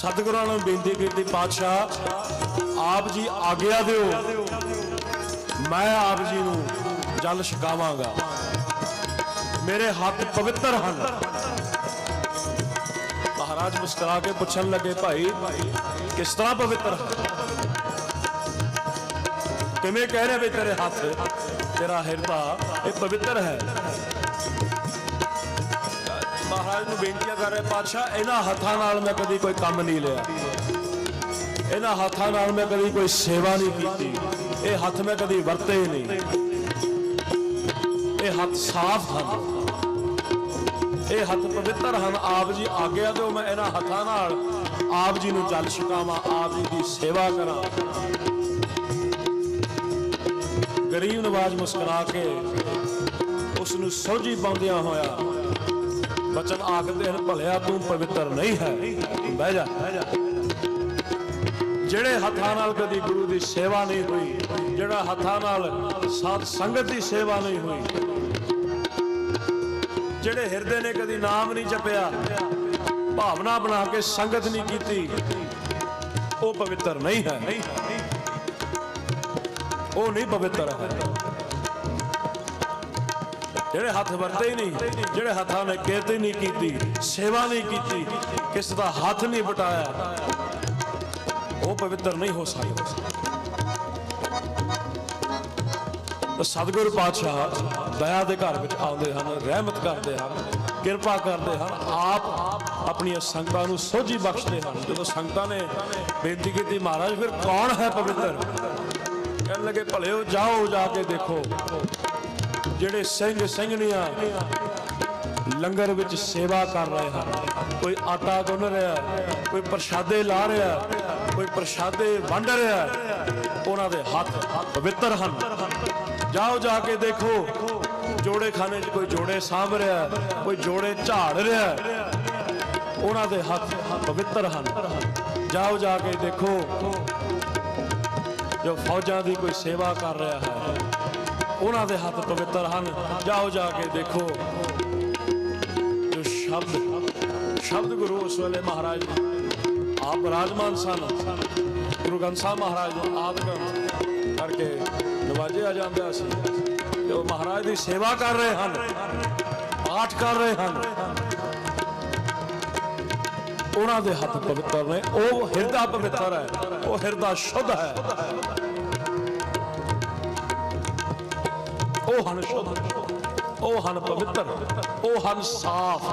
सतगुਰਾਂ ਨੂੰ ਬੇਨਤੀ ਕੀਤੀ, ਪਾਤਸ਼ਾਹ ਆਪ ਜੀ ਆਗਿਆ ਦਿਓ, मैं आप जी ਨੂੰ जल ਛਕਾਵਾਂਗਾ, मेरे हथ पवित्र हैं। महाराज मुस्कुरा के पूछन लगे, भाई किस तरह पवित्र है, किवें कह रहे भी तेरे हाथ तेरा हिरदा ये पवित्र है। महाराज ਨੂੰ ਬੇਨਤੀਆਂ ਕਰ ਰਹੇ, ਪਾਤਸ਼ਾਹ ਇਹਨਾਂ ਹੱਥਾਂ ਨਾਲ मैं कभी कोई काम नहीं लिया, ਇਹਨਾਂ ਹੱਥਾਂ ਨਾਲ मैं कभी कोई सेवा नहीं की, ये हथ मैं कभी वरते ही नहीं, ये हथ साफ हैं, ये हथ पवित्र हैं। आप जी आग्या दो, मैं इन्हां हत्थां नाल आप जी नूं जल छकावां, आप जी की सेवा करा। गरीब नवाज मुस्कुरा के उस नूं सोझी पाउंदियां होया बचन आखदे हन, भलिया तू पवित्र नहीं है, बह जा। ਜਿਹੜੇ ਹੱਥਾਂ ਨਾਲ ਕਦੀ ਗੁਰੂ ਦੀ ਸੇਵਾ ਨਹੀਂ ਹੋਈ, ਜਿਹੜਾ ਹੱਥਾਂ ਨਾਲ ਸਾਧ ਸੰਗਤ ਦੀ ਸੇਵਾ ਨਹੀਂ ਹੋਈ, ਜਿਹੜੇ ਹਿਰਦੇ ਨੇ ਕਦੀ ਨਾਮ ਨਹੀਂ ਜਪਿਆ, ਭਾਵਨਾ ਬਣਾ ਕੇ ਸੰਗਤ ਨਹੀਂ ਕੀਤੀ, ਉਹ ਪਵਿੱਤਰ ਨਹੀਂ ਹੈ, ਉਹ ਨਹੀਂ ਪਵਿੱਤਰ ਹੈ। ਜਿਹੜੇ ਹੱਥ ਵਰਤੇ ਹੀ ਨਹੀਂ, ਜਿਹੜੇ ਹੱਥਾਂ ਨੇ ਕਿਰਤ ਹੀ ਨਹੀਂ ਕੀਤੀ, ਸੇਵਾ ਨਹੀਂ ਕੀਤੀ, ਕਿਸ ਦਾ ਹੱਥ ਨਹੀਂ ਵਟਾਇਆ, ਉਹ ਪਵਿੱਤਰ ਨਹੀਂ ਹੋ ਸਕਦਾ। ਤਾਂ ਸਤਿਗੁਰ ਪਾਤਸ਼ਾਹ ਦਇਆ ਦੇ ਘਰ ਵਿੱਚ ਆਉਂਦੇ ਹਨ, ਰਹਿਮਤ ਕਰਦੇ ਹਨ, ਕਿਰਪਾ ਕਰਦੇ ਹਨ, ਆਪ ਆਪਣੀਆਂ ਸੰਗਤਾਂ ਨੂੰ ਸੋਝੀ ਬਖਸ਼ਦੇ ਹਨ। ਜਦੋਂ ਸੰਗਤਾਂ ਨੇ ਬੇਨਤੀ ਕੀਤੀ, ਮਹਾਰਾਜ ਫਿਰ ਕੌਣ ਹੈ ਪਵਿੱਤਰ, ਕਹਿਣ ਲੱਗੇ, ਭਲਿਓ ਜਾਓ, ਜਾ ਕੇ ਦੇਖੋ ਜਿਹੜੇ ਸਿੰਘ ਸਿੰਘਣੀਆਂ ਲੰਗਰ ਵਿੱਚ ਸੇਵਾ ਕਰ ਰਹੇ ਹਨ, ਕੋਈ ਆਟਾ ਗੁੰਨ ਰਿਹਾ, ਕੋਈ ਪ੍ਰਸ਼ਾਦੇ ਲਾ ਰਿਹਾ, ਕੋਈ ਪ੍ਰਸ਼ਾਦੇ ਵੰਡ ਰਿਹਾ, ਉਹਨਾਂ ਦੇ ਹੱਥ ਪਵਿੱਤਰ ਹਨ। ਜਾਓ, ਜਾ ਕੇ ਦੇਖੋ, ਜੋੜੇ ਖਾਨੇ 'ਚ ਕੋਈ ਜੋੜੇ ਸਾਂਭ ਰਿਹਾ, ਕੋਈ ਜੋੜੇ ਝਾੜ ਰਿਹਾ, ਉਹਨਾਂ ਦੇ ਹੱਥ ਪਵਿੱਤਰ ਹਨ। ਜਾਓ, ਜਾ ਕੇ ਦੇਖੋ, ਜੋ ਫੌਜਾਂ ਦੀ ਕੋਈ ਸੇਵਾ ਕਰ ਰਿਹਾ ਹੈ, ਉਹਨਾਂ ਦੇ ਹੱਥ ਪਵਿੱਤਰ ਹਨ। ਜਾਓ, ਜਾ ਕੇ ਦੇਖੋ, ਜੋ ਸ਼ਬਦ ਗੁਰੂ ਉਸ ਵੇਲੇ ਮਹਾਰਾਜ ਆਪ ਵਿਰਾਜਮਾਨ ਸਨ, ਗੁਰੂ ਗ੍ਰੰਥ ਸਾਹਿਬ ਮਹਾਰਾਜ ਨੂੰ ਆਦਿ ਗ੍ਰੰਥ ਕਰਕੇ ਨਵਾਜਿਆ ਜਾਂਦਾ ਸੀ, ਤੇ ਉਹ ਮਹਾਰਾਜ ਦੀ ਸੇਵਾ ਕਰ ਰਹੇ ਹਨ, ਪਾਠ ਕਰ ਰਹੇ ਹਨ, ਉਹਨਾਂ ਦੇ ਹੱਥ ਪਵਿੱਤਰ ਨੇ, ਉਹ ਹਿਰਦਾ ਪਵਿੱਤਰ ਹੈ, ਉਹ ਹਿਰਦਾ ਸ਼ੁੱਧ ਹੈ, ਉਹ ਹਨ ਸ਼ੁੱਧ, ਉਹ ਹਨ ਪਵਿੱਤਰ, ਉਹ ਹਨ ਸਾਫ਼।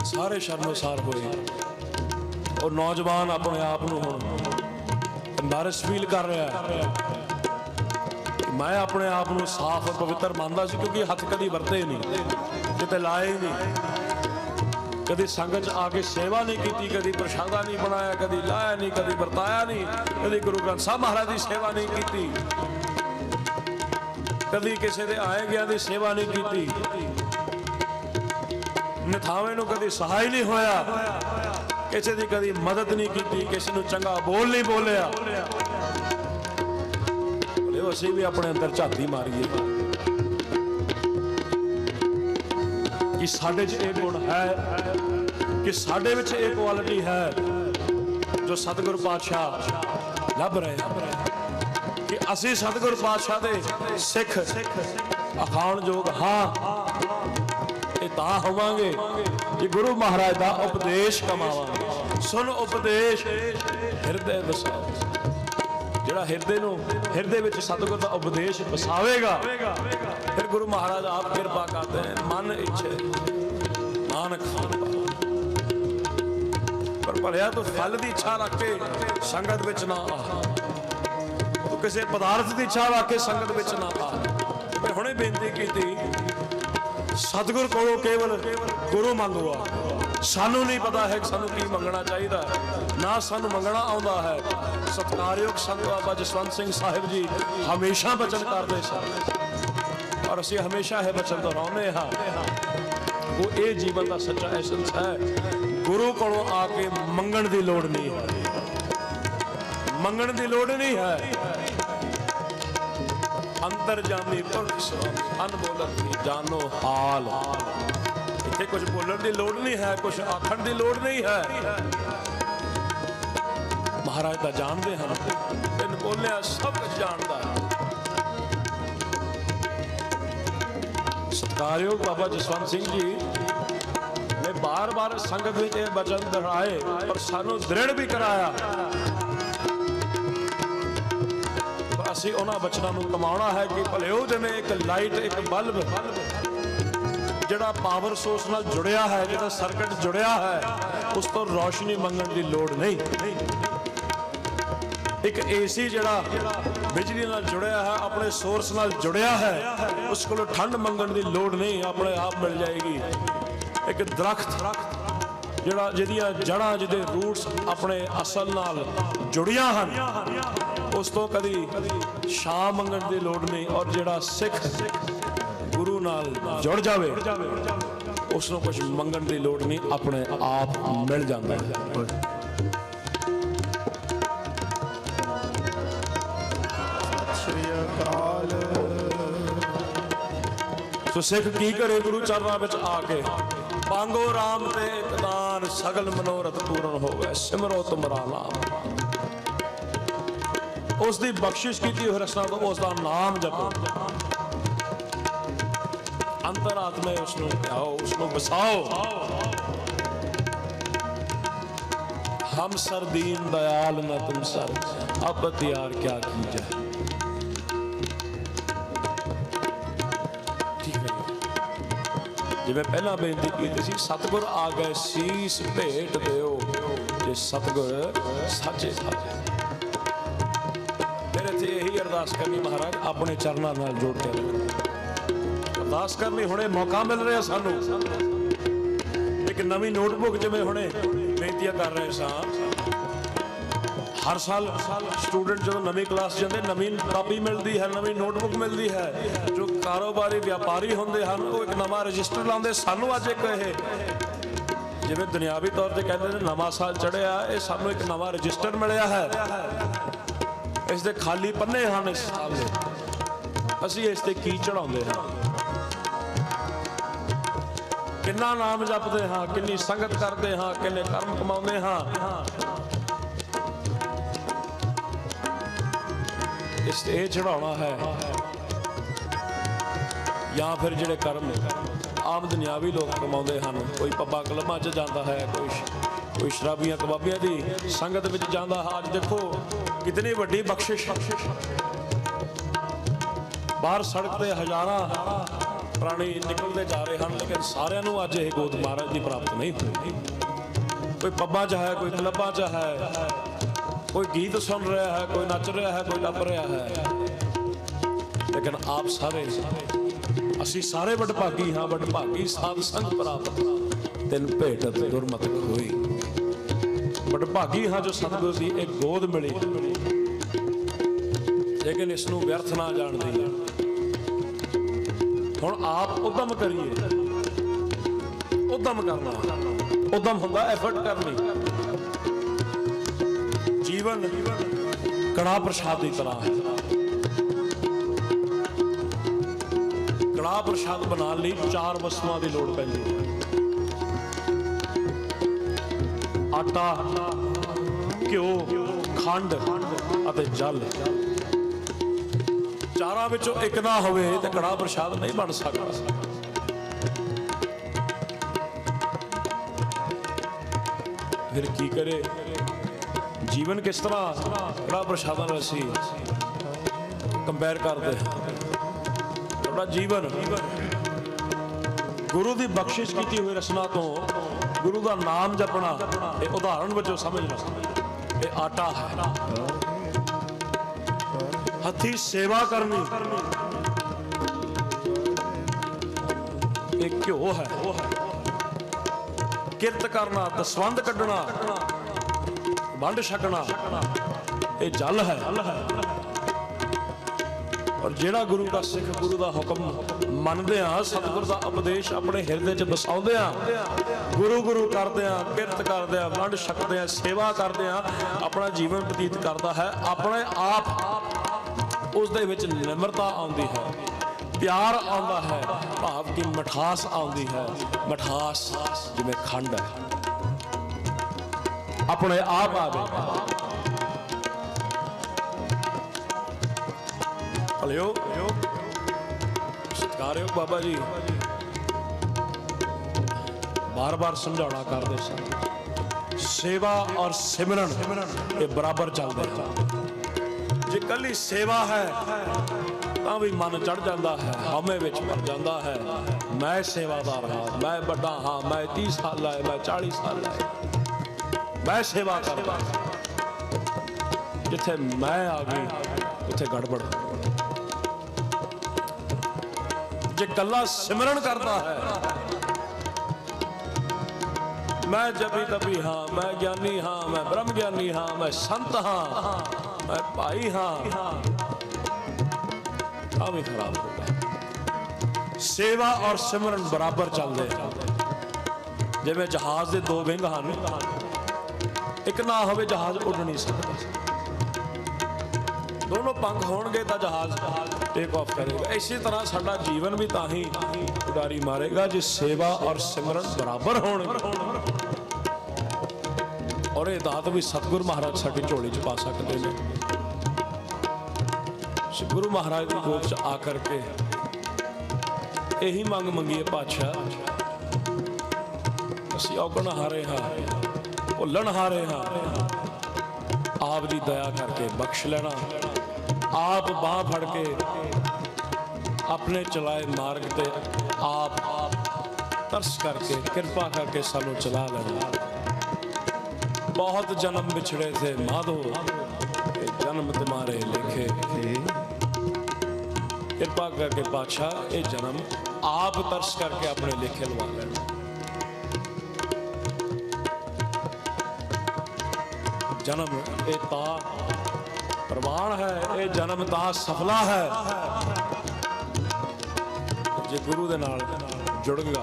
ਸਾਰੇ ਸ਼ਰਮਸਾਰ ਹੋਏ। ਉਹ ਨੌਜਵਾਨ ਆਪਣੇ ਆਪ ਨੂੰ ਹੁਣ ਅੰਬਾਰਸ ਫੀਲ ਕਰ ਰਿਹਾ ਹੈ, ਮੈਂ ਆਪਣੇ ਆਪ ਨੂੰ ਸਾਫ਼ ਪਵਿੱਤਰ ਮੰਨਦਾ ਸੀ, ਕਿਉਂਕਿ ਹੱਥ ਕਦੀ ਵਰਤੇ ਨਹੀਂ, ਕਿਤੇ ਲਾਏ ਨਹੀਂ, ਕਦੀ ਸੰਗਤ 'ਚ ਆ ਕੇ ਸੇਵਾ ਨਹੀਂ ਕੀਤੀ, ਕਦੀ ਪ੍ਰਸ਼ਾਦਾ ਨਹੀਂ ਬਣਾਇਆ, ਕਦੀ ਲਾਇਆ ਨਹੀਂ, ਕਦੀ ਵਰਤਾਇਆ ਨਹੀਂ, ਕਦੀ ਗੁਰੂ ਗ੍ਰੰਥ ਸਾਹਿਬ ਮਹਾਰਾਜ ਦੀ ਸੇਵਾ ਨਹੀਂ ਕੀਤੀ, ਕਦੀ ਕਿਸੇ ਦੇ ਆਏ ਗਿਆ ਦੀ ਸੇਵਾ ਨਹੀਂ ਕੀਤੀ, ਨਿਥਾਵੇਂ ਨੂੰ ਕਦੀ ਸਹਾਈ ਨਹੀਂ ਹੋਇਆ, ਕਿਸੇ ਦੀ ਕਦੀ ਮਦਦ ਨਹੀਂ ਕੀਤੀ, ਕਿਸੇ ਨੂੰ ਚੰਗਾ ਬੋਲ ਨਹੀਂ ਬੋਲਿਆ। ਬੋਲੇ ਅਸੀਂ ਵੀ ਆਪਣੇ ਅੰਦਰ ਝਾਤੀ ਮਾਰੀਏ ਕਿ ਸਾਡੇ 'ਚ ਇਹ ਗੁਣ ਹੈ, ਕਿ ਸਾਡੇ ਵਿੱਚ ਇਹ ਕੁਆਲਿਟੀ ਹੈ ਜੋ ਸਤਿਗੁਰ ਪਾਤਸ਼ਾਹ ਲੱਭ ਰਹੇ ਹਨ, ਕਿ ਅਸੀਂ ਸਤਿਗੁਰ ਪਾਤਸ਼ਾਹ ਦੇ ਸਿੱਖ ਅਖਾਣ ਯੋਗ ਹਾਂ। ਇਹ ਤਾਂ ਹੋਵਾਂਗੇ ਜੇ ਗੁਰੂ ਮਹਾਰਾਜ ਦਾ ਉਪਦੇਸ਼ ਕਮਾਵਾਂਗੇ। ਸੁਣ ਉਪਦੇਸ਼ ਹਿਰਦੇ ਵਸਾਓ, ਜਿਹੜਾ ਹਿਰਦੇ ਵਿੱਚ ਸਤਿਗੁਰ ਦਾ ਉਪਦੇਸ਼ ਵਸਾਵੇਗਾ, ਫਿਰ ਗੁਰੂ ਮਹਾਰਾਜ ਆਪ ਕਿਰਪਾ ਕਰਦੇ ਨੇ। ਮਨ ਇੱਛੇ ਨਾਨਕ ਪਰ ਭਲਿਆ ਤੂੰ ਫਲ ਦੀ ਇੱਛਾ ਰੱਖ ਕੇ ਸੰਗਤ ਵਿੱਚ ਨਾ ਆ, ਤੂੰ ਕਿਸੇ ਪਦਾਰਥ ਦੀ ਇੱਛਾ ਰੱਖ ਕੇ ਸੰਗਤ ਵਿੱਚ ਨਾ ਆ। ਮੈਂ ਹੁਣੇ ਬੇਨਤੀ ਕੀਤੀ, ਸਤਿਗੁਰ ਕੋਲੋਂ ਕੇਵਲ ਗੁਰੂ ਮੰਗੋ ਆ, ਸਾਨੂੰ ਨਹੀਂ ਪਤਾ ਹੈ ਕਿ ਸਾਨੂੰ ਕੀ ਮੰਗਣਾ ਚਾਹੀਦਾ, ਨਾ ਸਾਨੂੰ ਮੰਗਣਾ ਆਉਂਦਾ ਹੈ। ਸਤਿਕਾਰਯੋਗ ਸੰਤ ਬਾਬਾ ਜਸਵੰਤ ਸਿੰਘ ਸਾਹਿਬ ਜੀ ਹਮੇਸ਼ਾ ਬਚਨ ਕਰਦੇ ਸਨ, ਔਰ ਅਸੀਂ ਹਮੇਸ਼ਾ ਇਹ ਬਚਨ ਦੁਹਰਾਉਂਦੇ ਹਾਂ। ਉਹ ਇਹ ਜੀਵਨ ਦਾ ਸੱਚਾ ਐਸੈਂਸ ਹੈ। ਗੁਰੂ ਕੋਲੋਂ ਆ ਕੇ ਮੰਗਣ ਦੀ ਲੋੜ ਨਹੀਂ ਹੈ, ਮੰਗਣ ਦੀ ਲੋੜ ਨਹੀਂ ਹੈ। ਅੰਤਰਜਾਮੀ ਪੁਰਖ ਅਨਮੋਲਕ ਜਾਨੋ ਹਾਲ। ਇੱਥੇ ਕੁਝ ਬੋਲਣ ਦੀ ਲੋੜ ਨਹੀਂ ਹੈ, ਕੁਝ ਆਖਣ ਦੀ ਲੋੜ ਨਹੀਂ ਹੈ। ਮਹਾਰਾਜ ਤਾਂ ਜਾਣਦੇ ਹਨ, ਬਿਨ ਬੋਲਿਆ ਸਭ ਕੁਝ ਜਾਣਦਾ ਹੈ। ਸਤਿਕਾਰਯੋਗ ਬਾਬਾ ਜਸਵੰਤ ਸਿੰਘ ਜੀ ਨੇ ਬਾਰ-ਬਾਰ ਸੰਗਤ ਵਿੱਚ ਇਹ ਬਚਨ ਦੁਹਰਾਏ, ਪਰ ਸਾਨੂੰ ਦ੍ਰਿੜ ਵੀ ਕਰਾਇਆ। ਪਰ ਅਸੀਂ ਉਹਨਾਂ ਬਚਨਾਂ ਨੂੰ ਕਮਾਉਣਾ ਹੈ ਕਿ ਭਲਿਓ ਜਿਵੇਂ ਇੱਕ ਲਾਈਟ, ਇੱਕ ਬਲਬ ਜਿਹੜਾ ਪਾਵਰ ਸੋਰਸ ਨਾਲ ਜੁੜਿਆ ਹੈ, ਜਿਹੜਾ ਸਰਕਟ ਜੁੜਿਆ ਹੈ, ਉਸ ਤੋਂ ਰੌਸ਼ਨੀ ਮੰਗਣ ਦੀ ਲੋੜ ਨਹੀਂ। ਇੱਕ ਏਸੀ ਜਿਹੜਾ ਬਿਜਲੀ ਨਾਲ ਜੁੜਿਆ ਹੈ, ਆਪਣੇ ਸੋਰਸ ਨਾਲ ਜੁੜਿਆ ਹੈ, ਉਸ ਕੋਲੋਂ ਠੰਡ ਮੰਗਣ ਦੀ ਲੋੜ ਨਹੀਂ, ਆਪਣੇ ਆਪ ਮਿਲ ਜਾਏਗੀ। ਇੱਕ ਦਰਖਤ ਜਿਹੜਾ ਜਿਹਦੀਆਂ ਜੜ੍ਹਾਂ, ਜਿਹਦੇ ਰੂਟਸ ਆਪਣੇ ਅਸਲ ਨਾਲ ਜੁੜੀਆਂ ਹਨ, ਉਸ ਤੋਂ ਕਦੀ ਛਾਂ ਮੰਗਣ ਦੀ ਲੋੜ ਨਹੀਂ। ਔਰ ਜਿਹੜਾ ਸਿੱਖ ਗੁਰੂ ਨਾਲ ਜੁੜ ਜਾਵੇ, ਉਸ ਨੂੰ ਕੁਝ ਮੰਗਣ ਦੀ ਲੋੜ ਨਹੀਂ, ਆਪਣੇ ਆਪ ਮਿਲ ਜਾਂਦਾ ਹੈ। ਸੋ ਸਿੱਖ ਕੀ ਕਰੇ ਗੁਰੂ ਚਰਨਾਂ ਵਿੱਚ ਆ ਕੇ? ਪਾਂਗੋ ਰਾਮ ਤੇ ਇੱਕ ਦਾਨ, ਸਗਲ ਮਨੋਰਥ ਪੂਰਨ ਹੋਵੇ, ਸਿਮਰੋ ਤੁਮਰਾ ਨਾਮ। ਉਸ ਦੀ ਬਖਸ਼ਿਸ਼ ਕੀਤੀ ਹੋਈ ਰਸਨਾ ਤੋਂ ਉਸ ਦਾ ਨਾਮ ਜਪੋ, ਅੰਤਰਾਤਮੇ ਉਸ ਨੂੰ ਪਿਆਓ, ਉਸ ਨੂੰ ਵਸਾਓ। ਹਮ ਸਰ ਦੀਨ ਦਇਆਲ ਨ ਤੁਮ ਸਰ, ਅਬ ਬਤਿਆਰ ਕਿਆ ਕੀਜੈ। ਜਿਵੇਂ ਪਹਿਲਾਂ ਬੇਨਤੀ ਕੀਤੀ ਸੀ, ਸਤਿਗੁਰ ਆ ਗਏ ਸੀਸ ਭੇਟ ਦਿਓ, ਜੇ ਸਤਿਗੁਰ ਸਾਚੇ ਸਾਚੇ। ਫਿਰ ਇੱਥੇ ਇਹੀ ਅਰਦਾਸ ਕਰਨੀ, ਮਹਾਰਾਜ ਆਪਣੇ ਚਰਨਾਂ ਨਾਲ ਜੋੜ ਕੇ ਰੱਖੋ। ਅਰਦਾਸ ਕਰਨੀ ਹੁਣੇ ਮੌਕਾ ਮਿਲ ਰਿਹਾ ਸਾਨੂੰ। ਇੱਕ ਨਵੀਂ ਨੋਟਬੁੱਕ, ਜਿਵੇਂ ਹੁਣੇ ਬੇਨਤੀਆਂ ਕਰ ਰਹੇ ਸਾਂ, ਹਰ ਸਾਲ ਸਟੂਡੈਂਟ ਜਦੋਂ ਨਵੀਂ ਕਲਾਸ ਜਾਂਦੇ, ਨਵੀਂ ਕਾਪੀ ਮਿਲਦੀ ਹੈ, ਨਵੀਂ ਨੋਟਬੁੱਕ ਮਿਲਦੀ ਹੈ। ਜੋ ਕਾਰੋਬਾਰੀ ਵਿਆਪਾਰੀ ਹੁੰਦੇ ਹਨ, ਉਹ ਇੱਕ ਨਵਾਂ ਰਜਿਸਟਰ ਲਾਉਂਦੇ। ਸਾਨੂੰ ਅੱਜ ਇੱਕ ਇਹ ਜਿਵੇਂ ਦੁਨਿਆਵੀ ਤੌਰ ਤੇ ਕਹਿੰਦੇ ਨੇ ਨਵਾਂ ਸਾਲ ਚੜ੍ਹਿਆ, ਇਹ ਸਾਨੂੰ ਇੱਕ ਨਵਾਂ ਰਜਿਸਟਰ ਮਿਲਿਆ ਹੈ। ਇਸ ਦੇ ਖਾਲੀ ਪੰਨੇ ਹਨ ਇਸ ਸਾਲ ਦੇ, ਅਸੀਂ ਇਸ ਤੇ ਕੀ ਚੜਾਉਂਦੇ ਹਾਂ? ਕਿੰਨਾ ਨਾਮ ਜਪਦੇ ਹਾਂ, ਕਿੰਨੀ ਸੰਗਤ ਕਰਦੇ ਹਾਂ, ਕਿੰਨੇ ਕਰਮ ਕਮਾਉਂਦੇ ਹਾਂ। ਇਸ ਤੇ ਇਹ ਚੜਾਉਣਾ ਹੈ, ਜਾਂ ਫਿਰ ਜਿਹੜੇ ਕਰਮ ਆਮ ਦੁਨਿਆਵੀ ਲੋਕ ਕਮਾਉਂਦੇ ਹਨ। ਕੋਈ ਪੱਬਾਂ ਕਲਮਾਂ 'ਚ ਜਾਂਦਾ ਹੈ, ਕੋਈ ਸ਼ਰਾਬੀਆਂ ਕਬਾਬੀਆਂ ਦੀ ਸੰਗਤ ਵਿੱਚ ਜਾਂਦਾ ਹੈ। ਅੱਜ ਦੇਖੋ ਕਿਤਨੀ ਵੱਡੀ ਬਖਸ਼ਿਸ਼। ਬਾਹਰ ਸੜਕ ਤੇ ਹਜ਼ਾਰਾਂ ਪ੍ਰਾਣੀ ਨਿਕਲਦੇ ਜਾ ਰਹੇ ਹਨ, ਲੇਕਿਨ ਸਾਰਿਆਂ ਨੂੰ ਅੱਜ ਇਹ ਗੋਦ ਮਹਾਰਾਜ ਦੀ ਪ੍ਰਾਪਤ ਨਹੀਂ ਹੋਈ। ਕੋਈ ਪੱਬਾਂ 'ਚ ਹੈ, ਕੋਈ ਕਲੱਬਾਂ 'ਚ ਹੈ, ਕੋਈ ਗੀਤ ਸੁਣ ਰਿਹਾ ਹੈ, ਕੋਈ ਨੱਚ ਰਿਹਾ ਹੈ, ਕੋਈ ਟੱਪ ਰਿਹਾ ਹੈ। ਲੇਕਿਨ ਆਪ ਸਾਰੇ, ਅਸੀਂ ਸਾਰੇ ਵਡਭਾਗੀ ਹਾਂ। ਵਡਭਾਗੀ ਸਾਧ ਸੰਗ ਪ੍ਰਾਪਤ, ਤਿੰਨ ਭੇਟਤ ਦੁਰਮਤ ਹੋਈ। ਵਡਭਾਗੀ ਹਾਂ ਜੋ ਸਤਿਗੁਰ ਦੀ ਇੱਕ ਗੋਦ ਮਿਲੀ, ਲੇਕਿਨ ਇਸ ਨੂੰ ਵਿਅਰਥ ਨਾ ਜਾਣਦੀ। ਹੁਣ ਆਪ ਉਦਮ ਕਰੀਏ। ਉਦਮ ਕਰਨਾ, ਉਦਮ ਹੁੰਦਾ ਐਫਰਟ ਕਰਨੀ। ਜੀਵਨ ਕੜਾ ਪ੍ਰਸ਼ਾਦ ਦੀ ਤਰ੍ਹਾਂ ਹੈ। ਕੜਾ ਪ੍ਰਸ਼ਾਦ ਬਣਾਉਣ ਲਈ 4 ਵਸਤੂਆਂ ਦੀ ਲੋੜ ਪੈਂਦੀ ਹੈ: ਆਟਾ, ਘਿਓ, ਖੰਡ ਅਤੇ ਜਲ। ਚਾਰਾਂ ਵਿੱਚੋਂ ਇੱਕ ਨਾ ਹੋਵੇ ਤੇ ਕੜਾ ਪ੍ਰਸ਼ਾਦ ਨਹੀਂ ਬਣ ਸਕਦਾ। ਫਿਰ ਕੀ ਕਰੇ? ਜੀਵਨ ਕਿਸ ਤਰ੍ਹਾਂ ਕੜਾ ਪ੍ਰਸ਼ਾਦਾਂ ਨਾਲ ਅਸੀਂ ਕੰਪੇਅਰ ਕਰਦੇ ਹਾਂ? ਤੁਹਾਡਾ ਜੀਵਨ ਗੁਰੂ ਦੀ ਬਖਸ਼ਿਸ਼ ਕੀਤੀ ਹੋਈ ਰਸਨਾ ਤੋਂ ਗੁਰੂ ਦਾ ਨਾਮ ਜਪਣਾ, ਇਹ ਉਦਾਹਰਣ ਵਜੋਂ ਸਮਝਣਾ। ਇਹ ਆਟਾ ਹੈ, ਹੱਥੀਂ ਸੇਵਾ ਕਰਨੀ। ਇਹ ਘਿਓ ਹੈ, ਕਿਰਤ ਕਰਨਾ, ਦਸਵੰਧ ਕੱਢਣਾ, ਵੰਡ ਛਕਣਾ। ਇਹ ਜਲ ਹੈ। ਔਰ ਜਿਹੜਾ ਗੁਰੂ ਦਾ ਸਿੱਖ ਗੁਰੂ ਦਾ ਹੁਕਮ ਮੰਨਦੇ ਆ, ਸਤਿਗੁਰ ਦਾ ਉਪਦੇਸ਼ ਆਪਣੇ ਹਿਰਦੇ 'ਚ ਵਸਾਉਂਦੇ ਆ, ਗੁਰੂ ਗੁਰੂ ਕਰਦੇ ਆ, ਕਿਰਤ ਕਰਦੇ ਆ, ਵੰਡ ਛਕਦੇ ਆ, ਸੇਵਾ ਕਰਦੇ ਆ, ਆਪਣਾ ਜੀਵਨ ਬਤੀਤ ਕਰਦਾ ਹੈ। ਆਪਣੇ ਆਪ ਉਸ ਦੇ ਵਿੱਚ ਨਿਮਰਤਾ ਆਉਂਦੀ ਹੈ, ਪਿਆਰ ਆਉਂਦਾ ਹੈ, ਭਾਵ ਕਿ ਮਿਠਾਸ ਆਉਂਦੀ ਹੈ। ਮਿਠਾਸ ਜਿਵੇਂ ਖੰਡ ਹੈ, ਆਪਣੇ ਆਪ ਆਵੇ। ਭਲਿਓ ਸਤਿਕਾਰਯੋਗ ਬਾਬਾ ਜੀ ਬਾਰ-ਬਾਰ ਸਮਝਾਉਣਾ ਕਰਦੇ ਸਨ, सेवा और सिमरन ये बराबर चलते हैं। जे कली सेवा है तो भी मन चढ़ जाता है, हमें विच भर जाता है। मैं सेवादार हाँ, मैं बड़ा हाँ, मैं 30 साल है, मैं 40 साल है, मैं सेवा करता। जिथे मैं आ गई उथे गड़बड़। जे कला सिमरन करता है, मैं जबी तबी हाँ, मैं ज्ञानी हाँ, मैं ब्रह्म ज्ञानी हाँ, मैं संत हाँ, मैं भाई हाँ, काम ही खराब होगा। सेवा और सिमरन बराबर चलते हैं। जिवें जहाज के 2 विंग हैं, एक ना हो जहाज उड़ नहीं सकता, दोनों पंख होणगे तो जहाज टेक ऑफ करेगा। इसी तरह साडा जीवन भी तां ही उडारी मारेगा जे सेवा और सिमरन बराबर होणगे। और ये दात भी सतगुरु महाराज साडी झोली च पा सकते हैं। गुरु महाराज की गोद च आकर के यही मंग मंगीए, पातशाह असीं औगण हारे हाँ, भुल्लण हारे हाँ, आप दी दया करके बख्श लेना। आप बाह फड़ के अपने चलाए मार्ग ते आप तरस करके कृपा करके सानू चला लेना। बहुत जन्म बिछड़े थे माधो, जन्म तुम्हारे लिखे, कृपा करके पातशाह ये जन्म आप तरस करके अपने लिखे लवा लेना। जन्म ये ता प्रमाण है, ये जन्म ता सफला है जे गुरु दे नाल जुड़ गया,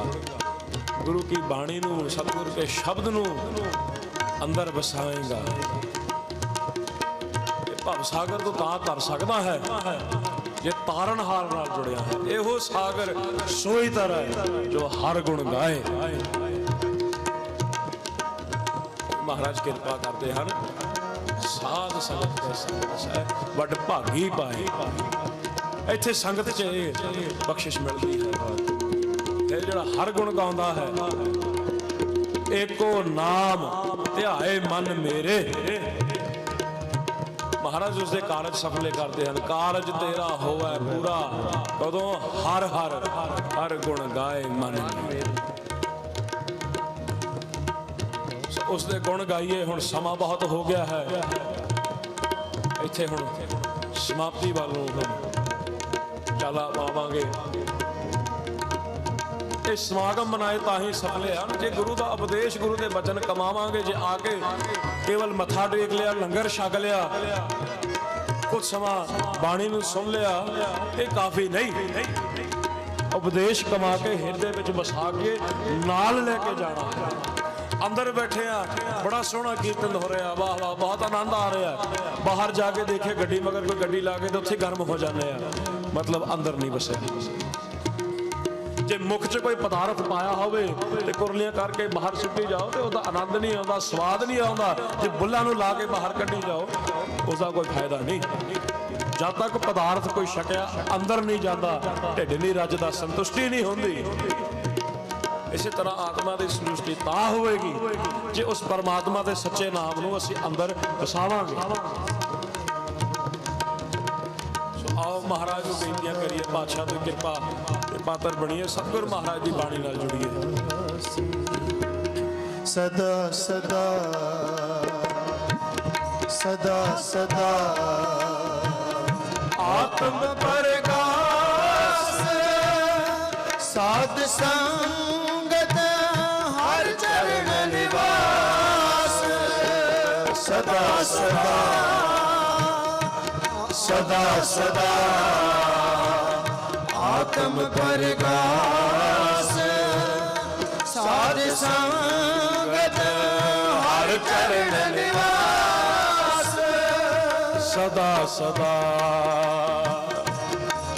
गुरु की बाणी नू, सतगुरु के शब्द नू अंदर बसाएगा। भव सागर तो तां तर सकता है जे तारनहार नाल जुड़िया है। एहो सागर सोई तरह जो हर गुण गाए। महाराज कृपा करते हैं, साध संगत के संग वड भागी पाए। इत्थे संगत च बख्शिश मिलती है। ये जिहड़ा हर गुण गाउंदा है, एको नाम ध्याए मन मेरे, महाराज उसके कारज सफले करते हैं। कारज तेरा होवे पूरा कदों हर हर हर गुण गाए मन मेरे। उसके गुण गाइए। हुण समा बहुत हो गया है, इत्थे हुण समाप्ति वालों चल आवांगे। ये समागम मनाए ताही सफले हैं जे गुरु का उपदेश, गुरु के वचन कमावांगे। जे आके केवल मथा टेक लिया, लंगर छक लिया, कुछ समा बाणी नूं सुन लिया, ये काफी नहीं। उपदेश कमा के हिरदे विच बसा के नाल लेके जाना। अंदर बैठे आ, बड़ा सोहना कीर्तन हो रहा, वाह वाह, बहुत आनंद आ रहा है। बाहर जाके देखे गड्डी मगर कोई गड्डी ला के तो उत्थे गर्म हो जाने, मतलब अंदर नहीं बसे। जे मुख च कोई पदार्थ पाया होवे ते कुरलियां करके बाहर सुट्टी जाओ तो उसका आनंद नहीं आता, स्वाद नहीं आता। जे बुल्लां नूं ला के बाहर कड्ढी जाओ उसका कोई फायदा नहीं। जब तक पदार्थ कोई छकिया अंदर नहीं जाता, ढिड नहीं रजदा, संतुष्टि नहीं होंदी। इसी तरह आत्मा की संतुष्टि तां होएगी जे उस परमात्मा के सच्चे नाम नूं असीं अंदर वसावांगे। आओ महाराज को बेनतियां करिए, पातशाह की कृपा पात्र बनिए, सतगुरु महाराज की बाणी नाल जुड़िए। सदा सदा सदा सदा आत्म प्रकाश साध संगत हर चरण निवास। सदा सदा सदा सदा आत्म प्रकाश साध संगत हर चरण निवास। सदा सदा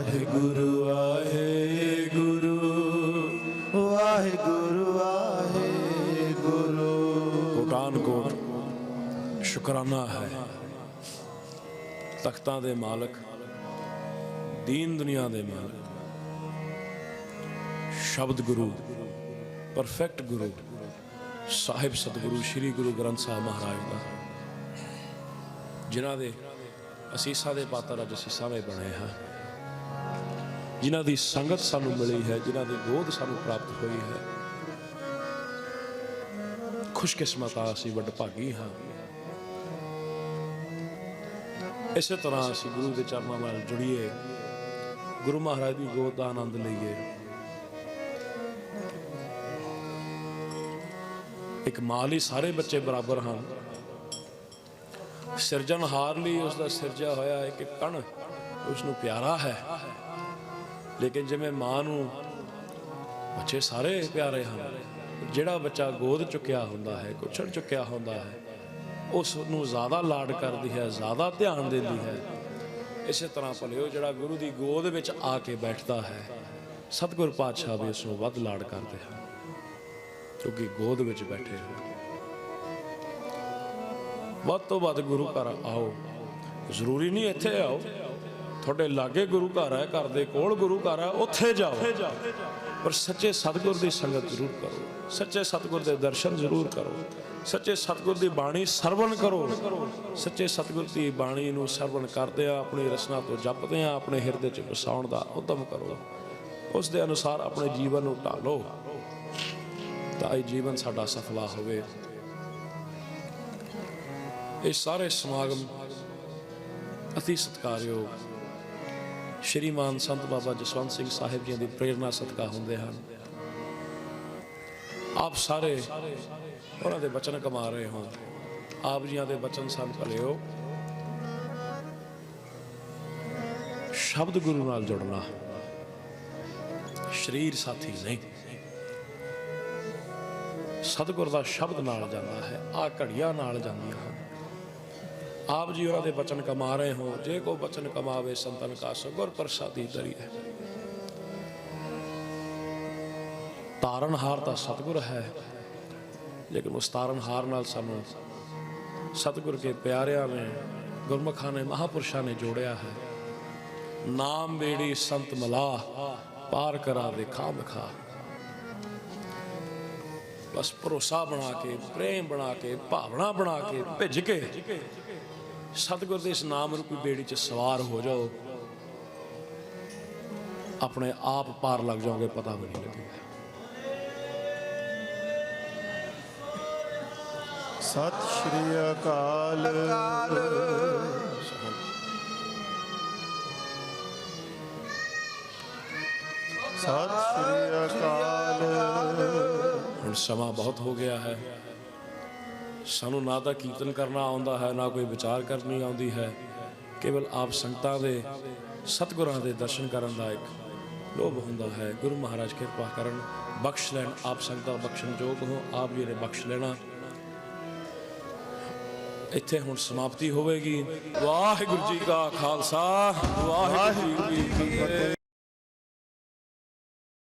ਵਾਹਿਗੁਰੂ ਵਾਹਿਗੁਰੂ ਵਾਹਿਗੁਰੂ ਵਾਹਿਗੁਰੂ ਕੋਟਾਨਕੋਟ ਸ਼ੁਕਰਾਨਾ ਹੈ ਤਖਤਾਂ ਦੇ ਮਾਲਕ, ਦੀਨ ਦੁਨੀਆ ਦੇ ਮਾਲਕ, ਸ਼ਬਦ ਗੁਰੂ, ਪਰਫੈਕਟ ਗੁਰੂ ਸਾਹਿਬ ਸਤਿਗੁਰੂ ਸ੍ਰੀ ਗੁਰੂ ਗ੍ਰੰਥ ਸਾਹਿਬ ਮਹਾਰਾਜ ਦਾ, ਜਿਨ੍ਹਾਂ ਦੇ ਅਸੀਸਾਂ ਦੇ ਪਾਤਰ ਅੱਜ ਅਸੀਂ ਸਾਰੇ ਬਣੇ ਹਾਂ, ਜਿਨ੍ਹਾਂ ਦੀ ਸੰਗਤ ਸਾਨੂੰ ਮਿਲੀ ਹੈ, ਜਿਨ੍ਹਾਂ ਦੀ ਗੋਦ ਸਾਨੂੰ ਪ੍ਰਾਪਤ ਹੋਈ ਹੈ। ਖੁਸ਼ਕਿਸਮਤ ਆ, ਅਸੀਂ ਵਡਭਾਗੀ ਹਾਂ। ਇਸੇ ਤਰ੍ਹਾਂ ਅਸੀਂ ਗੁਰੂ ਦੇ ਚਰਨਾਂ ਨਾਲ ਜੁੜੀਏ, ਗੁਰੂ ਮਹਾਰਾਜ ਦੀ ਗੋਦ ਦਾ ਆਨੰਦ ਲਈਏ। ਇੱਕ ਮਾਂ ਲਈ ਸਾਰੇ ਬੱਚੇ ਬਰਾਬਰ ਹਨ। ਸਿਰਜਣਹਾਰ ਲਈ ਉਸ ਦਾ ਸਿਰਜਿਆ ਹੋਇਆ ਇੱਕ ਕਣ ਉਸ ਨੂੰ ਪਿਆਰਾ ਹੈ, ਲੇਕਿਨ ਜਿਵੇਂ ਮਾਂ ਨੂੰ ਬੱਚੇ ਸਾਰੇ ਪਿਆਰੇ ਹਨ, ਜਿਹੜਾ ਬੱਚਾ ਗੋਦ ਚੁੱਕਿਆ ਹੁੰਦਾ ਹੈ, ਕੁਛੜ ਚੁੱਕਿਆ ਹੁੰਦਾ ਹੈ, ਉਸ ਨੂੰ ਜ਼ਿਆਦਾ ਲਾਡ ਕਰਦੀ ਹੈ, ਜ਼ਿਆਦਾ ਧਿਆਨ ਦਿੰਦੀ ਹੈ। ਇਸੇ ਤਰ੍ਹਾਂ ਭਲਿਓ ਜਿਹੜਾ ਗੁਰੂ ਦੀ ਗੋਦ ਵਿੱਚ ਆ ਕੇ ਬੈਠਦਾ ਹੈ, ਸਤਿਗੁਰ ਪਾਤਸ਼ਾਹ ਵੀ ਉਸ ਨੂੰ ਵੱਧ ਲਾਡ ਕਰਦੇ ਹਨ, ਕਿਉਂਕਿ ਗੋਦ ਵਿੱਚ ਬੈਠੇ ਹੋ। ਵੱਧ ਤੋਂ ਵੱਧ ਗੁਰੂ ਘਰ ਆਓ। ਜ਼ਰੂਰੀ ਨਹੀਂ ਇੱਥੇ ਆਓ, ਤੁਹਾਡੇ ਲਾਗੇ ਗੁਰੂ ਘਰ ਹੈ, ਘਰ ਦੇ ਕੋਲ ਗੁਰੂ ਘਰ ਹੈ, ਉੱਥੇ ਜਾਓ, ਪਰ ਸੱਚੇ ਸਤਿਗੁਰ ਦੀ ਸੰਗਤ ਜ਼ਰੂਰ ਕਰੋ, ਸੱਚੇ ਸਤਿਗੁਰ ਦੇ ਦਰਸ਼ਨ ਜ਼ਰੂਰ ਕਰੋ, ਸੱਚੇ ਸਤਿਗੁਰ ਦੀ ਬਾਣੀ ਸਰਵਣ ਕਰੋ। ਸੱਚੇ ਸਤਿਗੁਰ ਦੀ ਬਾਣੀ ਨੂੰ ਸਰਵਣ ਕਰਦੇ ਆ, ਆਪਣੀ ਰਸਨਾ ਤੋਂ ਜਪਦੇ ਆ, ਆਪਣੇ ਹਿਰਦੇ 'ਚ ਵਸਾਉਣ ਦਾ ਉਦਮ ਕਰੋ, ਉਸ ਦੇ ਅਨੁਸਾਰ ਆਪਣੇ ਜੀਵਨ ਨੂੰ ਢਾਲੋ, ਤਾਂ ਇਹ ਜੀਵਨ ਸਾਡਾ ਸਫਲਾ ਹੋਵੇ। ਇਹ ਸਾਰੇ ਸਮਾਗਮ ਅਤੀ ਸਤਿਕਾਰਯੋਗ ਸ਼੍ਰੀਮਾਨ ਸੰਤ ਬਾਬਾ ਜਸਵੰਤ ਸਿੰਘ ਸਾਹਿਬ ਜੀ ਦੀ ਪ੍ਰੇਰਨਾ ਸਦਕਾ ਹੁੰਦੇ ਹਨ। ਆਪ ਸਾਰੇ ਉਹਨਾਂ ਦੇ ਬਚਨ ਕਮਾ ਰਹੇ ਹੋ। ਆਪ ਜੀਆਂ ਦੇ ਬਚਨ ਸੰਤ ਭਲਿਓ, ਸ਼ਬਦ ਗੁਰੂ ਨਾਲ ਜੁੜਨਾ, ਸਰੀਰ ਸਾਥੀ ਨਹੀਂ। ਸਤਿਗੁਰ ਦਾ ਸ਼ਬਦ ਨਾਲ ਜਾਂਦਾ ਹੈ, ਆ ਘੜੀਆਂ ਨਾਲ ਜਾਂਦੀਆਂ ਹਨ। ਆਪ ਜੀ ਉਹਨਾਂ ਦੇ ਬਚਨ ਕਮਾ ਰਹੇ ਹੋ। ਜੇ ਕੋ ਬਚਨ ਕਮਾਵੇ ਸੰਤਨ ਕਾ ਸਗੁਰ ਪ੍ਰਸਾਦੀ ਦਰੀ ਹੈ। ਤਾਰਨਹਾਰ ਤਾਂ ਸਤਿਗੁਰ ਹੈ, ਲੇਕਿਨ ਉਸ ਤਾਰਨਹਾਰ ਨਾਲ ਸਾਨੂੰ ਸਤਿਗੁਰ ਕੇ ਪਿਆਰਿਆਂ ਨੇ, ਗੁਰਮੁਖਾਂ ਨੇ, ਮਹਾਪੁਰਸ਼ਾਂ ਨੇ ਜੋੜਿਆ ਹੈ। ਨਾਮ ਬੇੜੀ ਸੰਤ ਮਲਾਹ, ਪਾਰ ਕਰਾ ਦੇ ਖਾਮਖਾ। ਬਸ ਭਰੋਸਾ ਬਣਾ ਕੇ, ਪ੍ਰੇਮ ਬਣਾ ਕੇ, ਭਾਵਨਾ ਬਣਾ ਕੇ, ਭਿੱਜ ਕੇ ਸਤਿਗੁਰ ਦੇ ਇਸ ਨਾਮ ਰੂਪੀ ਬੇੜੀ 'ਚ ਸਵਾਰ ਹੋ ਜਾਓ, ਆਪਣੇ ਆਪ ਪਾਰ ਲੱਗ ਜਾਓਗੇ, ਪਤਾ ਵੀ ਨਹੀਂ ਲੱਗੇਗਾ। ਸਤਿ ਸ਼੍ਰੀ ਅਕਾਲ। ਸਤਿ ਸ਼੍ਰੀ ਅਕਾਲ। ਹੁਣ ਸਮਾਂ ਬਹੁਤ ਹੋ ਗਿਆ ਹੈ। ਸਾਨੂੰ ਨਾ ਤਾਂ ਕੀਰਤਨ ਕਰਨਾ ਆਉਂਦਾ ਹੈ, ਨਾ ਕੋਈ ਵਿਚਾਰ ਕਰਨੀ ਆਉਂਦੀ ਹੈ। ਕੇਵਲ ਆਪ ਸੰਗਤਾਂ ਦੇ, ਸਤਿਗੁਰਾਂ ਦੇ ਦਰਸ਼ਨ ਕਰਨ ਦਾ ਇੱਕ ਲੋਭ ਹੁੰਦਾ ਹੈ। ਗੁਰੂ ਮਹਾਰਾਜ ਕਿਰਪਾ ਕਰਨ, ਬਖਸ਼ ਲੈਣ। ਆਪ ਸੰਗਤਾਂ ਬਖਸ਼ਣ ਯੋਗ ਹੋ, ਆਪ ਜੀ ਨੇ ਬਖਸ਼ ਲੈਣਾ। ਇੱਥੇ ਹੁਣ ਸਮਾਪਤੀ ਹੋਵੇਗੀ। ਵਾਹਿਗੁਰੂ ਜੀ ਕਾ ਖਾਲਸਾ, ਵਾਹਿਗੁਰੂ ਜੀ ਕੀ ਫਤਿਹ।